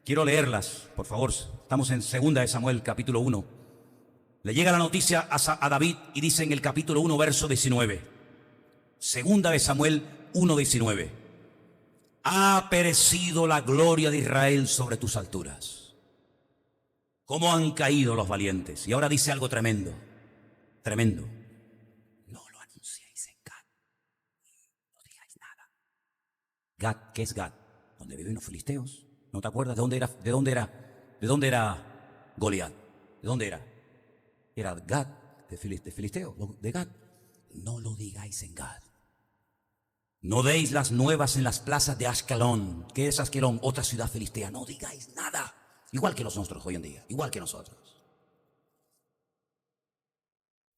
Quiero leerlas, por favor. Estamos en 2 de Samuel, capítulo 1. Le llega la noticia a David y dice en el capítulo 1, verso 19. 2 de Samuel 1:19. Ha perecido la gloria de Israel sobre tus alturas. ¿Cómo han caído los valientes? Y ahora dice algo tremendo. Tremendo. No lo anunciéis en Gad. No digáis nada. Gad, ¿qué es Gad? ¿Dónde viven los filisteos? ¿No te acuerdas de dónde era? ¿De dónde era Goliat? ¿De dónde era? Era Gad, de Filisteo, de Gad. No lo digáis en Gad. No deis las nuevas en las plazas de Ascalón. ¿Qué es Ascalón? Otra ciudad filistea. No digáis nada. Igual que nosotros hoy en día. Igual que nosotros.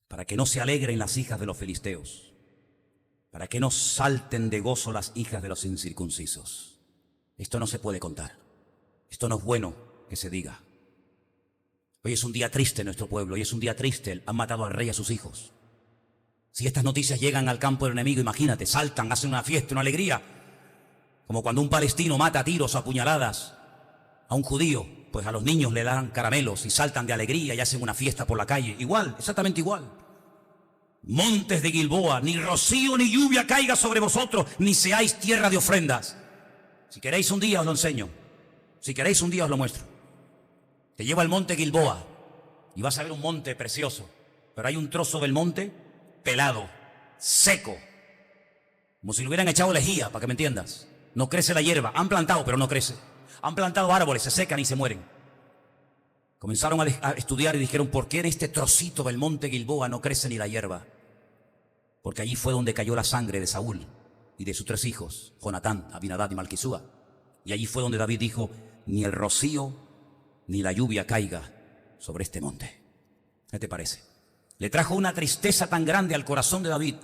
Para que no se alegren las hijas de los filisteos. Para que no salten de gozo las hijas de los incircuncisos. Esto no se puede contar. Esto no es bueno que se diga. Hoy es un día triste en nuestro pueblo, hoy es un día triste. Han matado al rey y a sus hijos. Si estas noticias llegan al campo del enemigo, imagínate, saltan, hacen una fiesta, una alegría. Como cuando un palestino mata a tiros o a puñaladas a un judío, pues a los niños le dan caramelos y saltan de alegría y hacen una fiesta por la calle. Igual, exactamente igual. Montes de Gilboa, ni rocío ni lluvia caiga sobre vosotros, ni seáis tierra de ofrendas. Si queréis un día os lo enseño. Si queréis un día os lo muestro. Te llevo al monte Gilboa y vas a ver un monte precioso, pero hay un trozo del monte pelado, seco, como si le hubieran echado lejía, para que me entiendas. No crece la hierba. Han plantado, pero no crece. Han plantado árboles, se secan y se mueren. Comenzaron a estudiar y dijeron, ¿por qué en este trocito del monte Gilboa no crece ni la hierba? Porque allí fue donde cayó la sangre de Saúl y de sus 3 hijos, Jonatán, Abinadab y Malquisúa. Y allí fue donde David dijo, ni el rocío ni la lluvia caiga sobre este monte. ¿Qué te parece? Le trajo una tristeza tan grande al corazón de David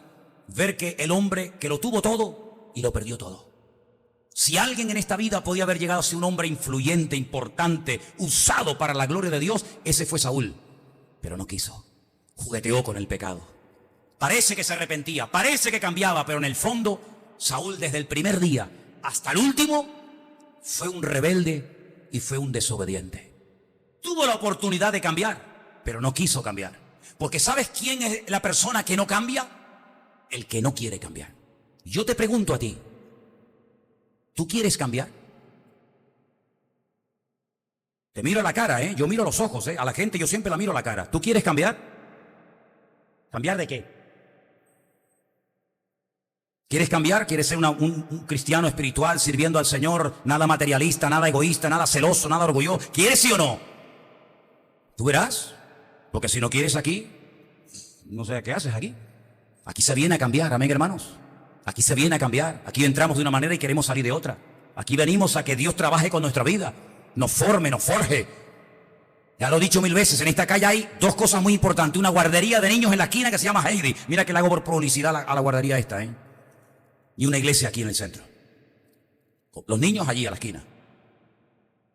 ver que el hombre que lo tuvo todo y lo perdió todo. Si alguien en esta vida podía haber llegado a ser un hombre influyente, importante, usado para la gloria de Dios, ese fue Saúl. Pero no quiso. Jugueteó con el pecado. Parece que se arrepentía, parece que cambiaba, pero en el fondo, Saúl desde el primer día hasta el último fue un rebelde y fue un desobediente. Tuvo la oportunidad de cambiar, pero no quiso cambiar. Porque ¿sabes quién es la persona que no cambia? El que no quiere cambiar. Yo te pregunto a ti, ¿tú quieres cambiar? Te miro a la cara, yo miro a los ojos, a la gente yo siempre la miro a la cara. ¿Tú quieres cambiar? ¿Cambiar de qué? ¿Quieres cambiar? ¿Quieres ser un cristiano espiritual sirviendo al Señor? Nada materialista, nada egoísta, nada celoso, nada orgulloso. ¿Quieres sí o no? Tú verás, porque si no quieres aquí, no sé qué haces aquí. Aquí se viene a cambiar, amén, hermanos. Aquí se viene a cambiar. Aquí entramos de una manera y queremos salir de otra. Aquí venimos a que Dios trabaje con nuestra vida, nos forme, nos forje. Ya lo he dicho 1000 veces, en esta calle hay 2 cosas muy importantes. Una guardería de niños en la esquina que se llama Heidi. Mira que le hago por publicidad a la guardería esta, Y una iglesia aquí en el centro. Los niños allí a la esquina.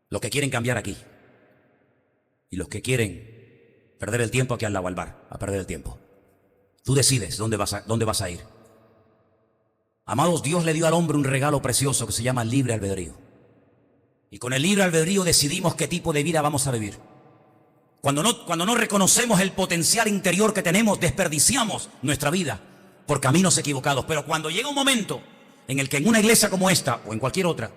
Los que quieren cambiar aquí. Y los que quieren perder el tiempo aquí al lado al bar, a perder el tiempo. Tú decides dónde vas a ir. Amados, Dios le dio al hombre un regalo precioso que se llama libre albedrío. Y con el libre albedrío decidimos qué tipo de vida vamos a vivir. Cuando no reconocemos el potencial interior que tenemos, desperdiciamos nuestra vida por caminos equivocados. Pero cuando llega un momento en el que en una iglesia como esta o en cualquier otra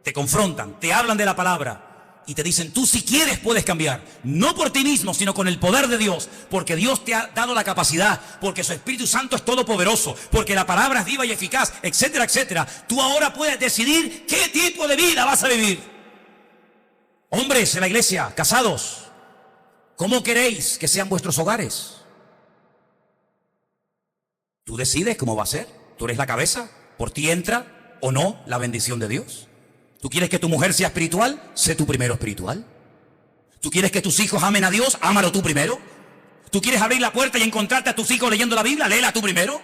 te confrontan, te hablan de la palabra y te dicen, tú si quieres puedes cambiar, no por ti mismo, sino con el poder de Dios, porque Dios te ha dado la capacidad, porque su Espíritu Santo es todopoderoso, porque la palabra es viva y eficaz, etcétera, etcétera. Tú ahora puedes decidir qué tipo de vida vas a vivir. Hombres en la iglesia, casados, ¿cómo queréis que sean vuestros hogares? Tú decides cómo va a ser. Tú eres la cabeza. Por ti entra o no la bendición de Dios. ¿Tú quieres que tu mujer sea espiritual? Sé tú primero espiritual. ¿Tú quieres que tus hijos amen a Dios? Ámalo tú primero. ¿Tú quieres abrir la puerta y encontrarte a tus hijos leyendo la Biblia? Léela tú primero.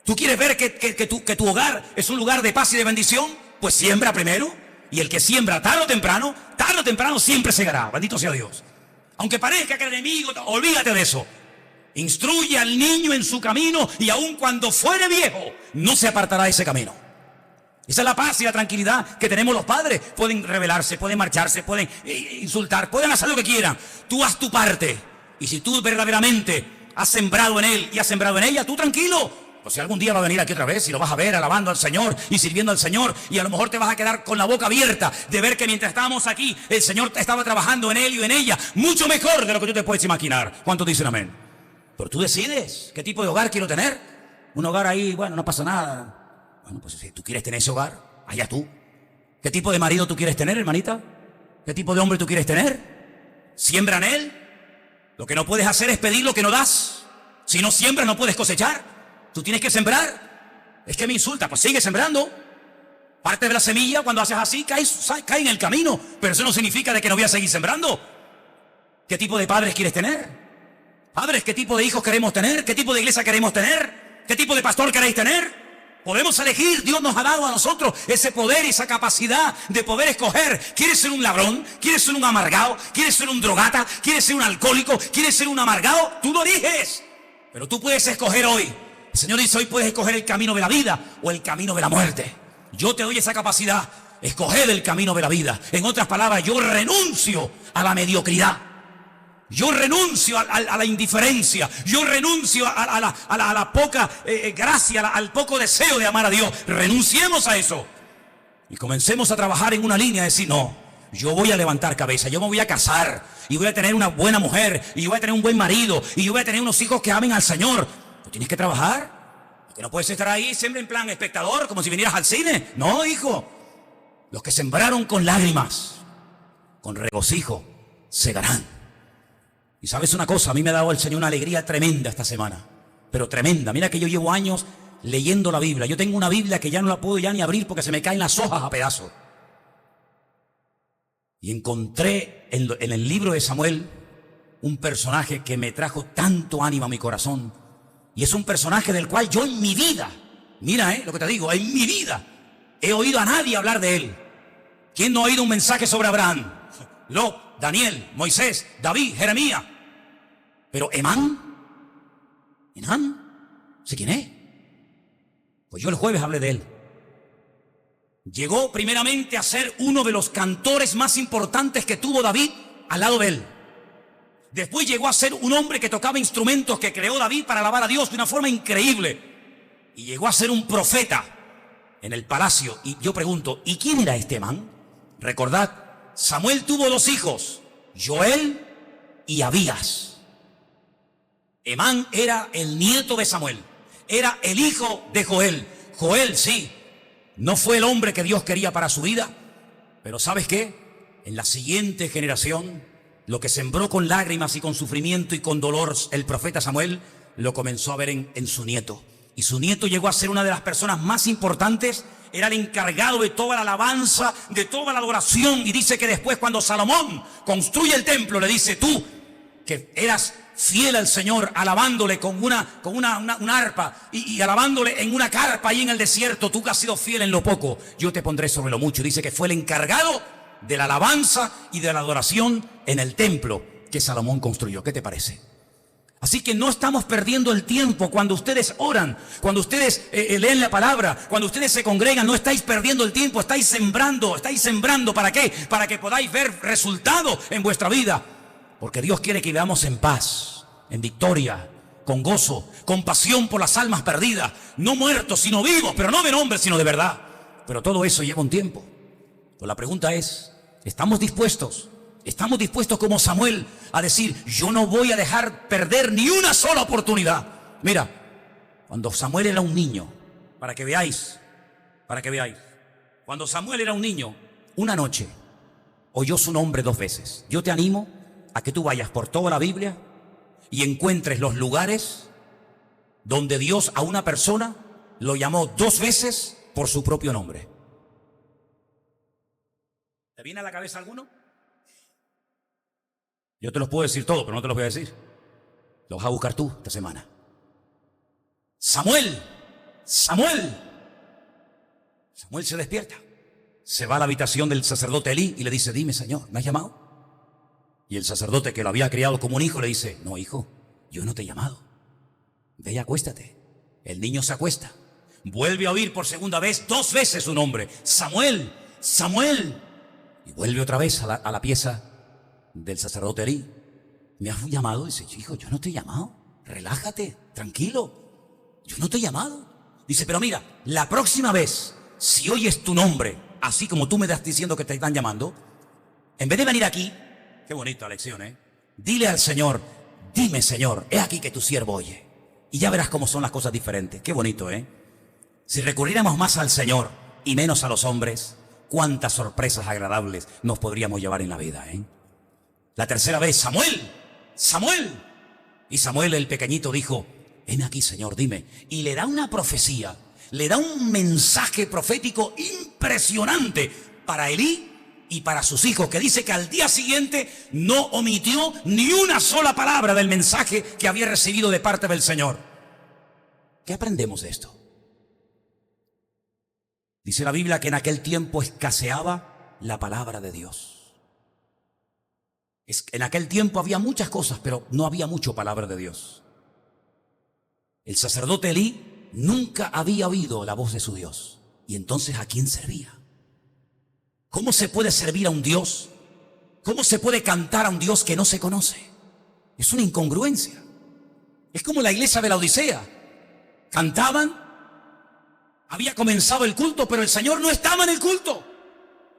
¿Tú quieres ver que tu hogar es un lugar de paz y de bendición? Pues siembra primero. Y el que siembra tarde o temprano siempre segará. Bendito sea Dios. Aunque parezca que el enemigo, olvídate de eso. Instruye al niño en su camino y aun cuando fuere viejo, no se apartará de ese camino. Esa es la paz y la tranquilidad que tenemos los padres. Pueden rebelarse, pueden marcharse, pueden insultar, pueden hacer lo que quieran. Tú haz tu parte. Y si tú verdaderamente has sembrado en él y has sembrado en ella, tú tranquilo. Pues si algún día va a venir aquí otra vez y lo vas a ver alabando al Señor y sirviendo al Señor, y a lo mejor te vas a quedar con la boca abierta de ver que mientras estábamos aquí, el Señor estaba trabajando en él y en ella mucho mejor de lo que tú te puedes imaginar. ¿Cuántos dicen amén? Pero tú decides qué tipo de hogar quiero tener. Un hogar ahí, bueno, no pasa nada. Bueno, pues si tú quieres tener ese hogar, allá tú. ¿Qué tipo de marido tú quieres tener, hermanita? ¿Qué tipo de hombre tú quieres tener? Siembra en él. Lo que no puedes hacer es pedir lo que no das. Si no siembras, no puedes cosechar. Tú tienes que sembrar. Es que me insulta, pues sigue sembrando. Parte de la semilla, cuando haces así, cae en el camino. Pero eso no significa de que no voy a seguir sembrando. ¿Qué tipo de padres quieres tener? Padres, ¿qué tipo de hijos queremos tener? ¿Qué tipo de iglesia queremos tener? ¿Qué tipo de pastor queréis tener? Podemos elegir. Dios nos ha dado a nosotros ese poder y esa capacidad de poder escoger. ¿Quieres ser un ladrón? ¿Quieres ser un amargado? ¿Quieres ser un drogata? ¿Quieres ser un alcohólico? ¿Quieres ser un amargado? Tú lo eliges. Pero tú puedes escoger hoy. El Señor dice, hoy puedes escoger el camino de la vida o el camino de la muerte. Yo te doy esa capacidad. Escoger el camino de la vida. En otras palabras, yo renuncio a la mediocridad. Yo renuncio a la indiferencia. Yo renuncio a la poca gracia, al poco deseo de amar a Dios. Renunciemos a eso. Y comencemos a trabajar en una línea de decir, no, yo voy a levantar cabeza, yo me voy a casar. Y voy a tener una buena mujer. Y yo voy a tener un buen marido. Y yo voy a tener unos hijos que amen al Señor. Tú tienes que trabajar. Que no puedes estar ahí siempre en plan espectador, como si vinieras al cine. No, hijo. Los que sembraron con lágrimas, con regocijo, segarán. Y sabes una cosa, a mí me ha dado el Señor una alegría tremenda esta semana. Pero tremenda. Mira que yo llevo años leyendo la Biblia. Yo tengo una Biblia que ya no la puedo ya ni abrir porque se me caen las hojas a pedazos. Y encontré en el libro de Samuel un personaje que me trajo tanto ánimo a mi corazón. Y es un personaje del cual yo en mi vida, mira lo que te digo, en mi vida he oído a nadie hablar de él. ¿Quién no ha oído un mensaje sobre Abraham? Lot, Daniel, Moisés, David, Jeremías. Pero Emán, ¿sé quién es? Pues yo el jueves hablé de él. Llegó primeramente a ser uno de los cantores más importantes que tuvo David al lado de él. Después llegó a ser un hombre que tocaba instrumentos que creó David para alabar a Dios de una forma increíble. Y llegó a ser un profeta en el palacio. Y yo pregunto, ¿y quién era este man? Recordad, Samuel tuvo 2 hijos, Joel y Abías. Emán era el nieto de Samuel, era el hijo de Joel. Joel, sí, no fue el hombre que Dios quería para su vida, pero ¿sabes qué? En la siguiente generación, lo que sembró con lágrimas y con sufrimiento y con dolor el profeta Samuel, lo comenzó a ver en su nieto. Y su nieto llegó a ser una de las personas más importantes, era el encargado de toda la alabanza, de toda la adoración. Y dice que después cuando Salomón construye el templo, le dice, tú, que eras fiel al Señor, alabándole con una arpa y alabándole en una carpa ahí en el desierto, tú que has sido fiel en lo poco, yo te pondré sobre lo mucho. Y dice que fue el encargado de la alabanza y de la adoración en el templo que Salomón construyó. ¿Qué te parece? Así que no estamos perdiendo el tiempo cuando ustedes oran, cuando ustedes leen la palabra, cuando ustedes se congregan, no estáis perdiendo el tiempo, estáis sembrando. ¿Para qué? Para que podáis ver resultados en vuestra vida. Porque Dios quiere que vivamos en paz, en victoria, con gozo, con pasión por las almas perdidas, no muertos, sino vivos, pero no de nombre, sino de verdad. Pero todo eso lleva un tiempo. Pues la pregunta es, ¿estamos dispuestos? ¿Estamos dispuestos como Samuel a decir, yo no voy a dejar perder ni una sola oportunidad? Mira, cuando Samuel era un niño, para que veáis, cuando Samuel era un niño, una noche oyó su nombre 2 veces. Yo te animo a que tú vayas por toda la Biblia y encuentres los lugares donde Dios a una persona lo llamó 2 veces por su propio nombre. ¿Te viene a la cabeza alguno? Yo te los puedo decir todos, pero no te los voy a decir. Los vas a buscar tú esta semana. Samuel se despierta. Se va a la habitación del sacerdote Elí y le dice, dime, Señor, ¿me has llamado? Y el sacerdote, que lo había criado como un hijo, le dice, no, hijo, yo no te he llamado. Ve y acuéstate. El niño se acuesta. Vuelve a oír por segunda vez, 2 veces su nombre. Samuel. Y vuelve otra vez a la pieza del sacerdote Elí. ¿Me has llamado? Dice, hijo, yo no te he llamado. Relájate, tranquilo. Yo no te he llamado. Dice, pero mira, la próxima vez, si oyes tu nombre, así como tú me estás diciendo que te están llamando, en vez de venir aquí, qué bonita lección, dile al Señor, dime, Señor, he aquí que tu siervo oye. Y ya verás cómo son las cosas diferentes. Qué bonito, Si recurriéramos más al Señor y menos a los hombres, cuántas sorpresas agradables nos podríamos llevar en la vida, La tercera vez, Samuel. Y Samuel el pequeñito dijo, heme aquí, Señor, dime. Y le da una profecía, le da un mensaje profético impresionante para Elí y para sus hijos, que dice que al día siguiente no omitió ni una sola palabra del mensaje que había recibido de parte del Señor. ¿Qué aprendemos de esto? Dice la Biblia que en aquel tiempo escaseaba la palabra de Dios. En aquel tiempo había muchas cosas, pero no había mucho palabra de Dios. El sacerdote Elí nunca había oído la voz de su Dios. Y entonces, ¿a quién servía? ¿Cómo se puede servir a un Dios? ¿Cómo se puede cantar a un Dios que no se conoce? Es una incongruencia. Es como la iglesia de la Odisea. Cantaban, había comenzado el culto, pero el Señor no estaba en el culto.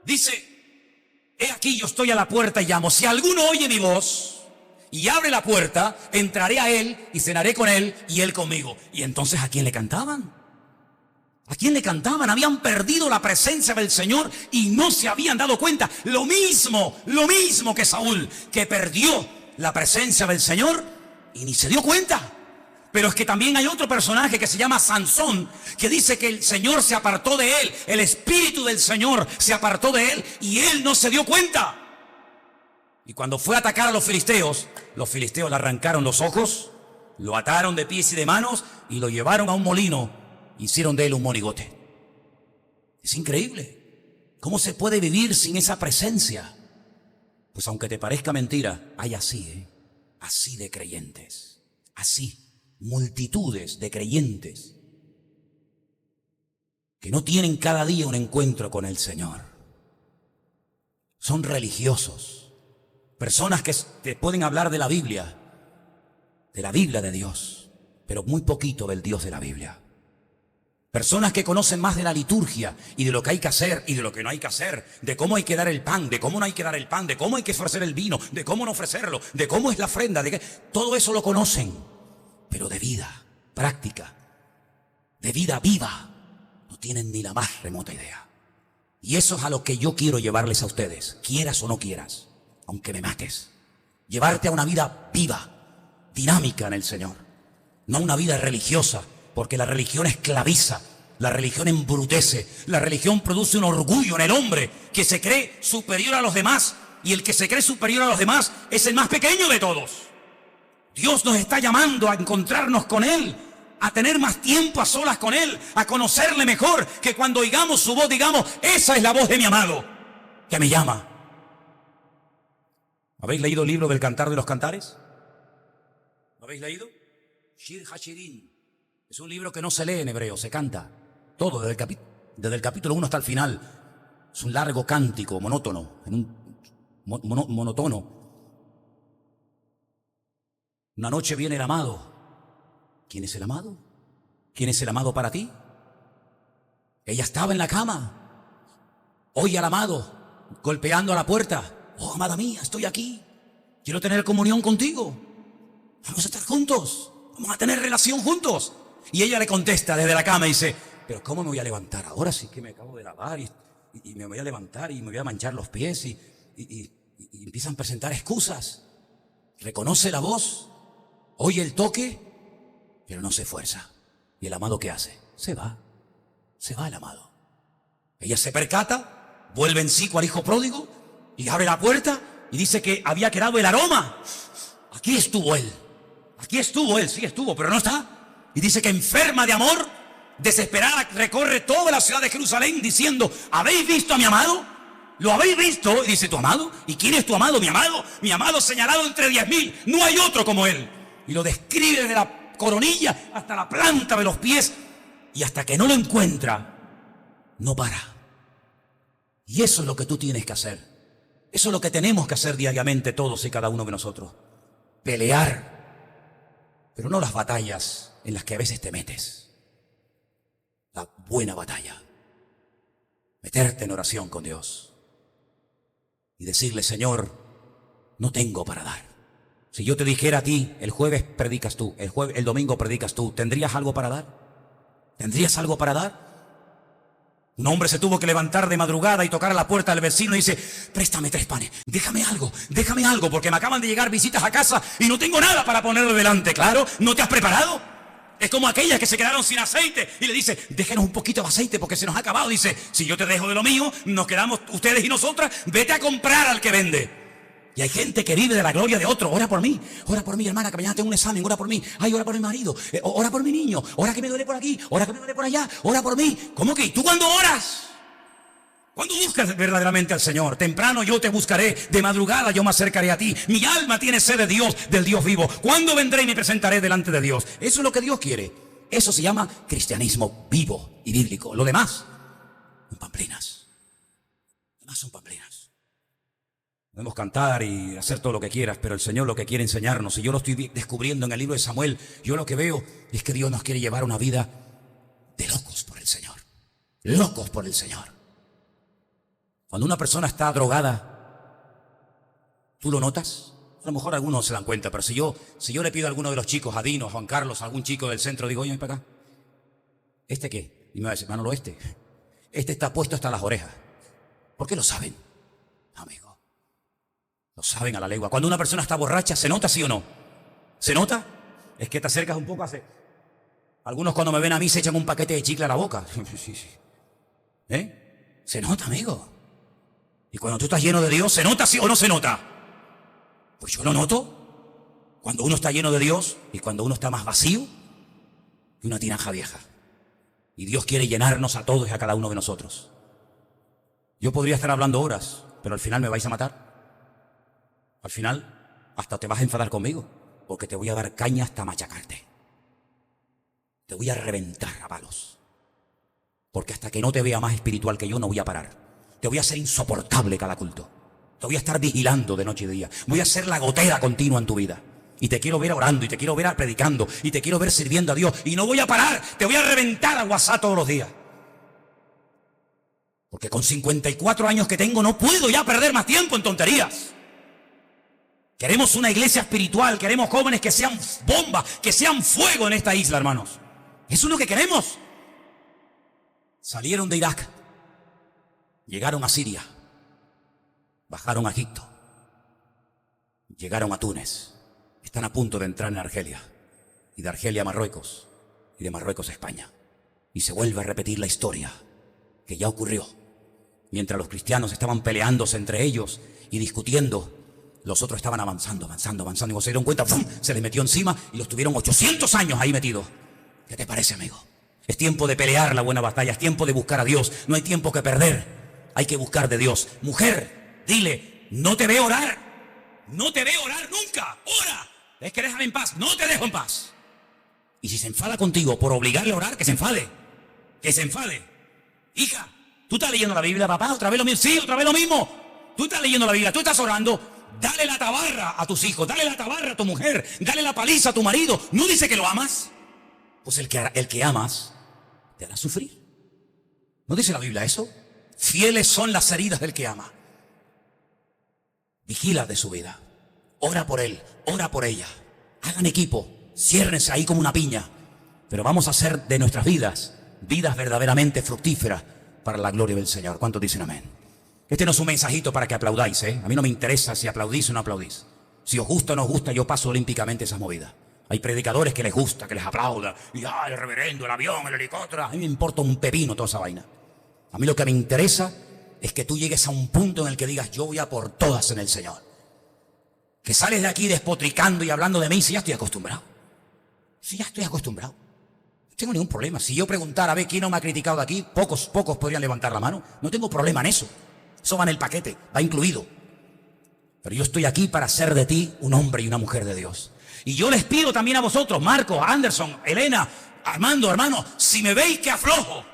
Dice, he aquí yo estoy a la puerta y llamo. Si alguno oye mi voz y abre la puerta, entraré a él y cenaré con él y él conmigo. Y entonces, ¿a quién le cantaban? ¿A quién le cantaban? Habían perdido la presencia del Señor y no se habían dado cuenta. Lo mismo que Saúl, que perdió la presencia del Señor y ni se dio cuenta. Pero es que también hay otro personaje que se llama Sansón, que dice que el Señor se apartó de él, el Espíritu del Señor se apartó de él y él no se dio cuenta. Y cuando fue a atacar a los filisteos le arrancaron los ojos, lo ataron de pies y de manos y lo llevaron a un molino, hicieron de él un monigote. Es increíble. ¿Cómo se puede vivir sin esa presencia? Pues aunque te parezca mentira, hay así, así de creyentes, así. Multitudes de creyentes que no tienen cada día un encuentro con el Señor. Son religiosos, personas que te pueden hablar de la Biblia de Dios, pero muy poquito del Dios de la Biblia. Personas que conocen más de la liturgia y de lo que hay que hacer y de lo que no hay que hacer, de cómo hay que dar el pan, de cómo no hay que dar el pan, de cómo hay que ofrecer el vino, de cómo no ofrecerlo, de cómo es la ofrenda, todo eso lo conocen. Pero de vida práctica, de vida viva, no tienen ni la más remota idea. Y eso es a lo que yo quiero llevarles a ustedes, quieras o no quieras, aunque me mates. Llevarte a una vida viva, dinámica en el Señor. No una vida religiosa, porque la religión esclaviza, la religión embrutece, la religión produce un orgullo en el hombre que se cree superior a los demás. Y el que se cree superior a los demás es el más pequeño de todos. Dios nos está llamando a encontrarnos con Él, a tener más tiempo a solas con Él, a conocerle mejor, que cuando oigamos su voz digamos, esa es la voz de mi amado, que me llama. ¿Habéis leído el libro del Cantar de los Cantares? ¿Lo habéis leído? Shir Hashirin. Es un libro que no se lee en hebreo, se canta. Todo, desde el capítulo 1 hasta el final. Es un largo cántico, monótono, monotono. Una noche viene el amado. ¿Quién es el amado? ¿Quién es el amado para ti? Ella estaba en la cama. Oye al amado golpeando a la puerta. Oh, amada mía, estoy aquí. Quiero tener comunión contigo. Vamos a estar juntos. Vamos a tener relación juntos. Y ella le contesta desde la cama y dice, pero ¿cómo me voy a levantar ahora? Sí que me acabo de lavar y me voy a levantar y me voy a manchar los pies y empiezan a presentar excusas. Reconoce la voz. Oye el toque, pero no se esfuerza. ¿Y el amado qué hace? Se va el amado. Ella se percata, vuelve en sí cual hijo pródigo y abre la puerta y dice que había quedado el aroma. Aquí estuvo él, sí estuvo, pero no está. Y dice que enferma de amor, desesperada, recorre toda la ciudad de Jerusalén diciendo, ¿habéis visto a mi amado? ¿Lo habéis visto? Y dice, ¿tu amado? ¿Y quién es tu amado? Mi amado señalado entre 10.000, no hay otro como él. Y lo describe desde la coronilla hasta la planta de los pies. Y hasta que no lo encuentra, no para. Y eso es lo que tú tienes que hacer. Eso es lo que tenemos que hacer diariamente todos y cada uno de nosotros. Pelear. Pero no las batallas en las que a veces te metes. La buena batalla. Meterte en oración con Dios. Y decirle, Señor, no tengo para dar. Si yo te dijera a ti, el jueves predicas tú, el domingo predicas tú, ¿tendrías algo para dar? ¿Tendrías algo para dar? Un hombre se tuvo que levantar de madrugada y tocar a la puerta del vecino y dice, préstame 3 panes, déjame algo, porque me acaban de llegar visitas a casa y no tengo nada para ponerle delante. Claro, ¿no te has preparado? Es como aquellas que se quedaron sin aceite y le dice, déjenos un poquito de aceite porque se nos ha acabado. Dice, si yo te dejo de lo mío, nos quedamos ustedes y nosotras, vete a comprar al que vende. Y hay gente que vive de la gloria de otro. Ora por mí, hermana, que mañana tengo un examen, ora por mí. Ay, ora por mi marido, ora por mi niño, ora que me duele por aquí, ora que me duele por allá, ora por mí. ¿Cómo que? ¿Y tú cuándo oras? ¿Cuándo buscas verdaderamente al Señor? Temprano yo te buscaré, de madrugada yo me acercaré a ti. Mi alma tiene sed de Dios, del Dios vivo. ¿Cuándo vendré y me presentaré delante de Dios? Eso es lo que Dios quiere. Eso se llama cristianismo vivo y bíblico. Lo demás son pamplinas. Lo demás son pamplinas. Podemos cantar y hacer todo lo que quieras, pero el Señor lo que quiere enseñarnos, y yo lo estoy descubriendo en el libro de Samuel, yo lo que veo es que Dios nos quiere llevar a una vida de locos por el Señor. Locos por el Señor. Cuando una persona está drogada, ¿tú lo notas? A lo mejor algunos se dan cuenta, pero si yo le pido a alguno de los chicos, a Dino, a Juan Carlos, a algún chico del centro, digo, oye, ven para acá. ¿Este qué? Y me va a decir, Manolo, este está puesto hasta las orejas. ¿Por qué lo saben, amigo? Lo saben a la legua. Cuando una persona está borracha, ¿se nota sí o no? ¿Se nota? Es que te acercas un poco, hace... Algunos cuando me ven a mí se echan un paquete de chicle a la boca. Sí. ¿Eh? ¿Se nota, amigo? Y cuando tú estás lleno de Dios, ¿se nota sí o no se nota? Pues yo lo noto. Cuando uno está lleno de Dios y cuando uno está más vacío que una tinaja vieja. Y Dios quiere llenarnos a todos y a cada uno de nosotros. Yo podría estar hablando horas, pero al final me vais a matar. Al final hasta te vas a enfadar conmigo, porque te voy a dar caña hasta machacarte. Te voy a reventar a palos. Porque hasta que no te vea más espiritual que yo, no voy a parar. Te voy a hacer insoportable cada culto. Te voy a estar vigilando de noche y de día. Voy a ser la gotera continua en tu vida. Y te quiero ver orando, y te quiero ver predicando, y te quiero ver sirviendo a Dios. Y no voy a parar. Te voy a reventar a WhatsApp todos los días. Porque con 54 años que tengo no puedo ya perder más tiempo en tonterías. Queremos una iglesia espiritual, queremos jóvenes que sean bomba, que sean fuego en esta isla, hermanos. Eso es lo que queremos. Salieron de Irak, llegaron a Siria, bajaron a Egipto, llegaron a Túnez, están a punto de entrar en Argelia, y de Argelia a Marruecos, y de Marruecos a España. Y se vuelve a repetir la historia que ya ocurrió. Mientras los cristianos estaban peleándose entre ellos y discutiendo, los otros estaban avanzando. Y cuando se dieron cuenta, ¡pum!, se les metió encima y los tuvieron 800 años ahí metidos. ¿Qué te parece, amigo? Es tiempo de pelear la buena batalla, es tiempo de buscar a Dios. No hay tiempo que perder, hay que buscar de Dios. Mujer, dile, no te veo orar. No te veo orar nunca. Ora. Es que déjame en paz. No te dejo en paz. Y si se enfada contigo por obligarle a orar, que se enfade. Que se enfade. Hija, ¿tú estás leyendo la Biblia, papá? ¿Otra vez lo mismo? Sí, otra vez lo mismo. Tú estás leyendo la Biblia, tú estás orando. Dale la tabarra a tus hijos, dale la tabarra a tu mujer, dale la paliza a tu marido. ¿No dice que lo amas? Pues el que amas te hará sufrir. ¿No dice la Biblia eso? Fieles son las heridas del que ama. Vigila de su vida. Ora por él, ora por ella. Hagan equipo, ciérrense ahí como una piña. Pero vamos a hacer de nuestras vidas verdaderamente fructíferas para la gloria del Señor. ¿Cuántos dicen amén? Este no es un mensajito para que aplaudáis, ¿eh? A mí no me interesa si aplaudís o no aplaudís. Si os gusta o no os gusta, yo paso olímpicamente esas movidas. Hay predicadores que les gusta, que les aplauda. Y el reverendo, el avión, el helicóptero. A mí me importa un pepino toda esa vaina. A mí lo que me interesa es que tú llegues a un punto en el que digas, yo voy a por todas en el Señor. Que sales de aquí despotricando y hablando de mí, si ya estoy acostumbrado. Si ya estoy acostumbrado. No tengo ningún problema. Si yo preguntara, a ver, ¿quién no me ha criticado de aquí? Pocos podrían levantar la mano. No tengo problema en eso. Eso va en el paquete, va incluido. Pero yo estoy aquí para hacer de ti un hombre y una mujer de Dios. Y yo les pido también a vosotros, Marco, Anderson, Elena, Armando, hermano, si me veis que aflojo,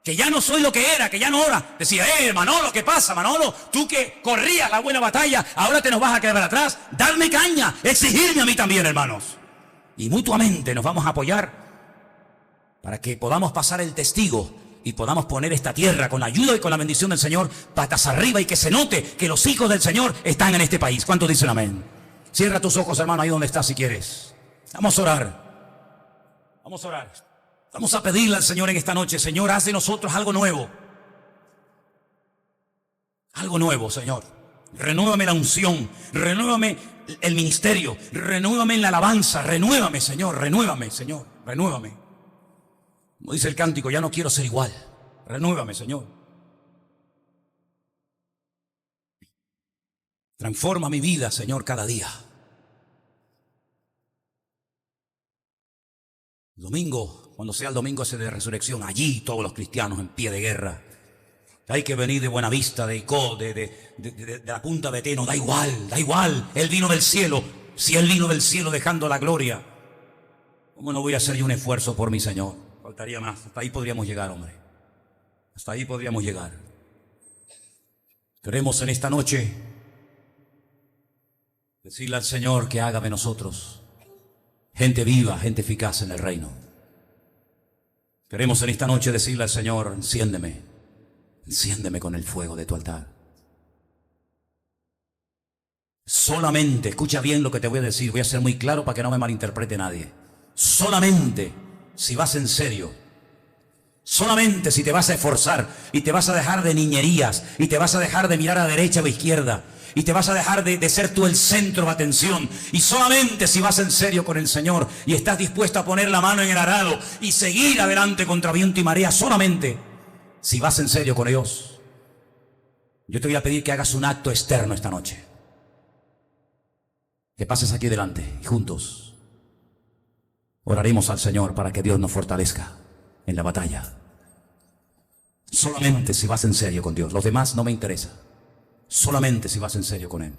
que ya no soy lo que era, que ya no ora, decía, Manolo, ¿qué pasa, Manolo? Tú que corrías la buena batalla, ahora te nos vas a quedar atrás. Darme caña, exigirme a mí también, hermanos. Y mutuamente nos vamos a apoyar para que podamos pasar el testigo y podamos poner esta tierra con la ayuda y con la bendición del Señor patas arriba y que se note que los hijos del Señor están en este país. ¿Cuántos dicen amén? Cierra tus ojos, hermano, ahí donde estás si quieres. Vamos a orar. Vamos a orar. Vamos a pedirle al Señor en esta noche, Señor, haz de nosotros algo nuevo. Algo nuevo, Señor. Renuévame la unción, renuévame el ministerio, renuévame en la alabanza, renuévame, Señor, renuévame. Como dice el cántico, ya no quiero ser igual. Renuévame, Señor. Transforma mi vida, Señor, cada día. El domingo, cuando sea el domingo ese de resurrección, allí todos los cristianos en pie de guerra. Hay que venir de Buenavista, de Icó, de la Punta de Teno, da igual. Él vino del cielo. Si Él vino del cielo dejando la gloria, ¿cómo no voy a hacer yo un esfuerzo por mi Señor? Faltaría más. Hasta ahí podríamos llegar, hombre. Hasta ahí podríamos llegar. Queremos en esta noche decirle al Señor que haga de nosotros gente viva, gente eficaz en el reino. Queremos en esta noche decirle al Señor, enciéndeme con el fuego de tu altar. Solamente, escucha bien lo que te voy a decir, voy a ser muy claro para que no me malinterprete nadie. Solamente si vas en serio, solamente si te vas a esforzar y te vas a dejar de niñerías y te vas a dejar de mirar a derecha o a izquierda y te vas a dejar de ser tú el centro de atención, y solamente si vas en serio con el Señor y estás dispuesto a poner la mano en el arado y seguir adelante contra viento y marea, solamente si vas en serio con Dios, yo te voy a pedir que hagas un acto externo esta noche. Que pases aquí delante y juntos oraremos al Señor para que Dios nos fortalezca en la batalla. Solamente si vas en serio con Dios. Los demás no me interesa. Solamente si vas en serio con Él.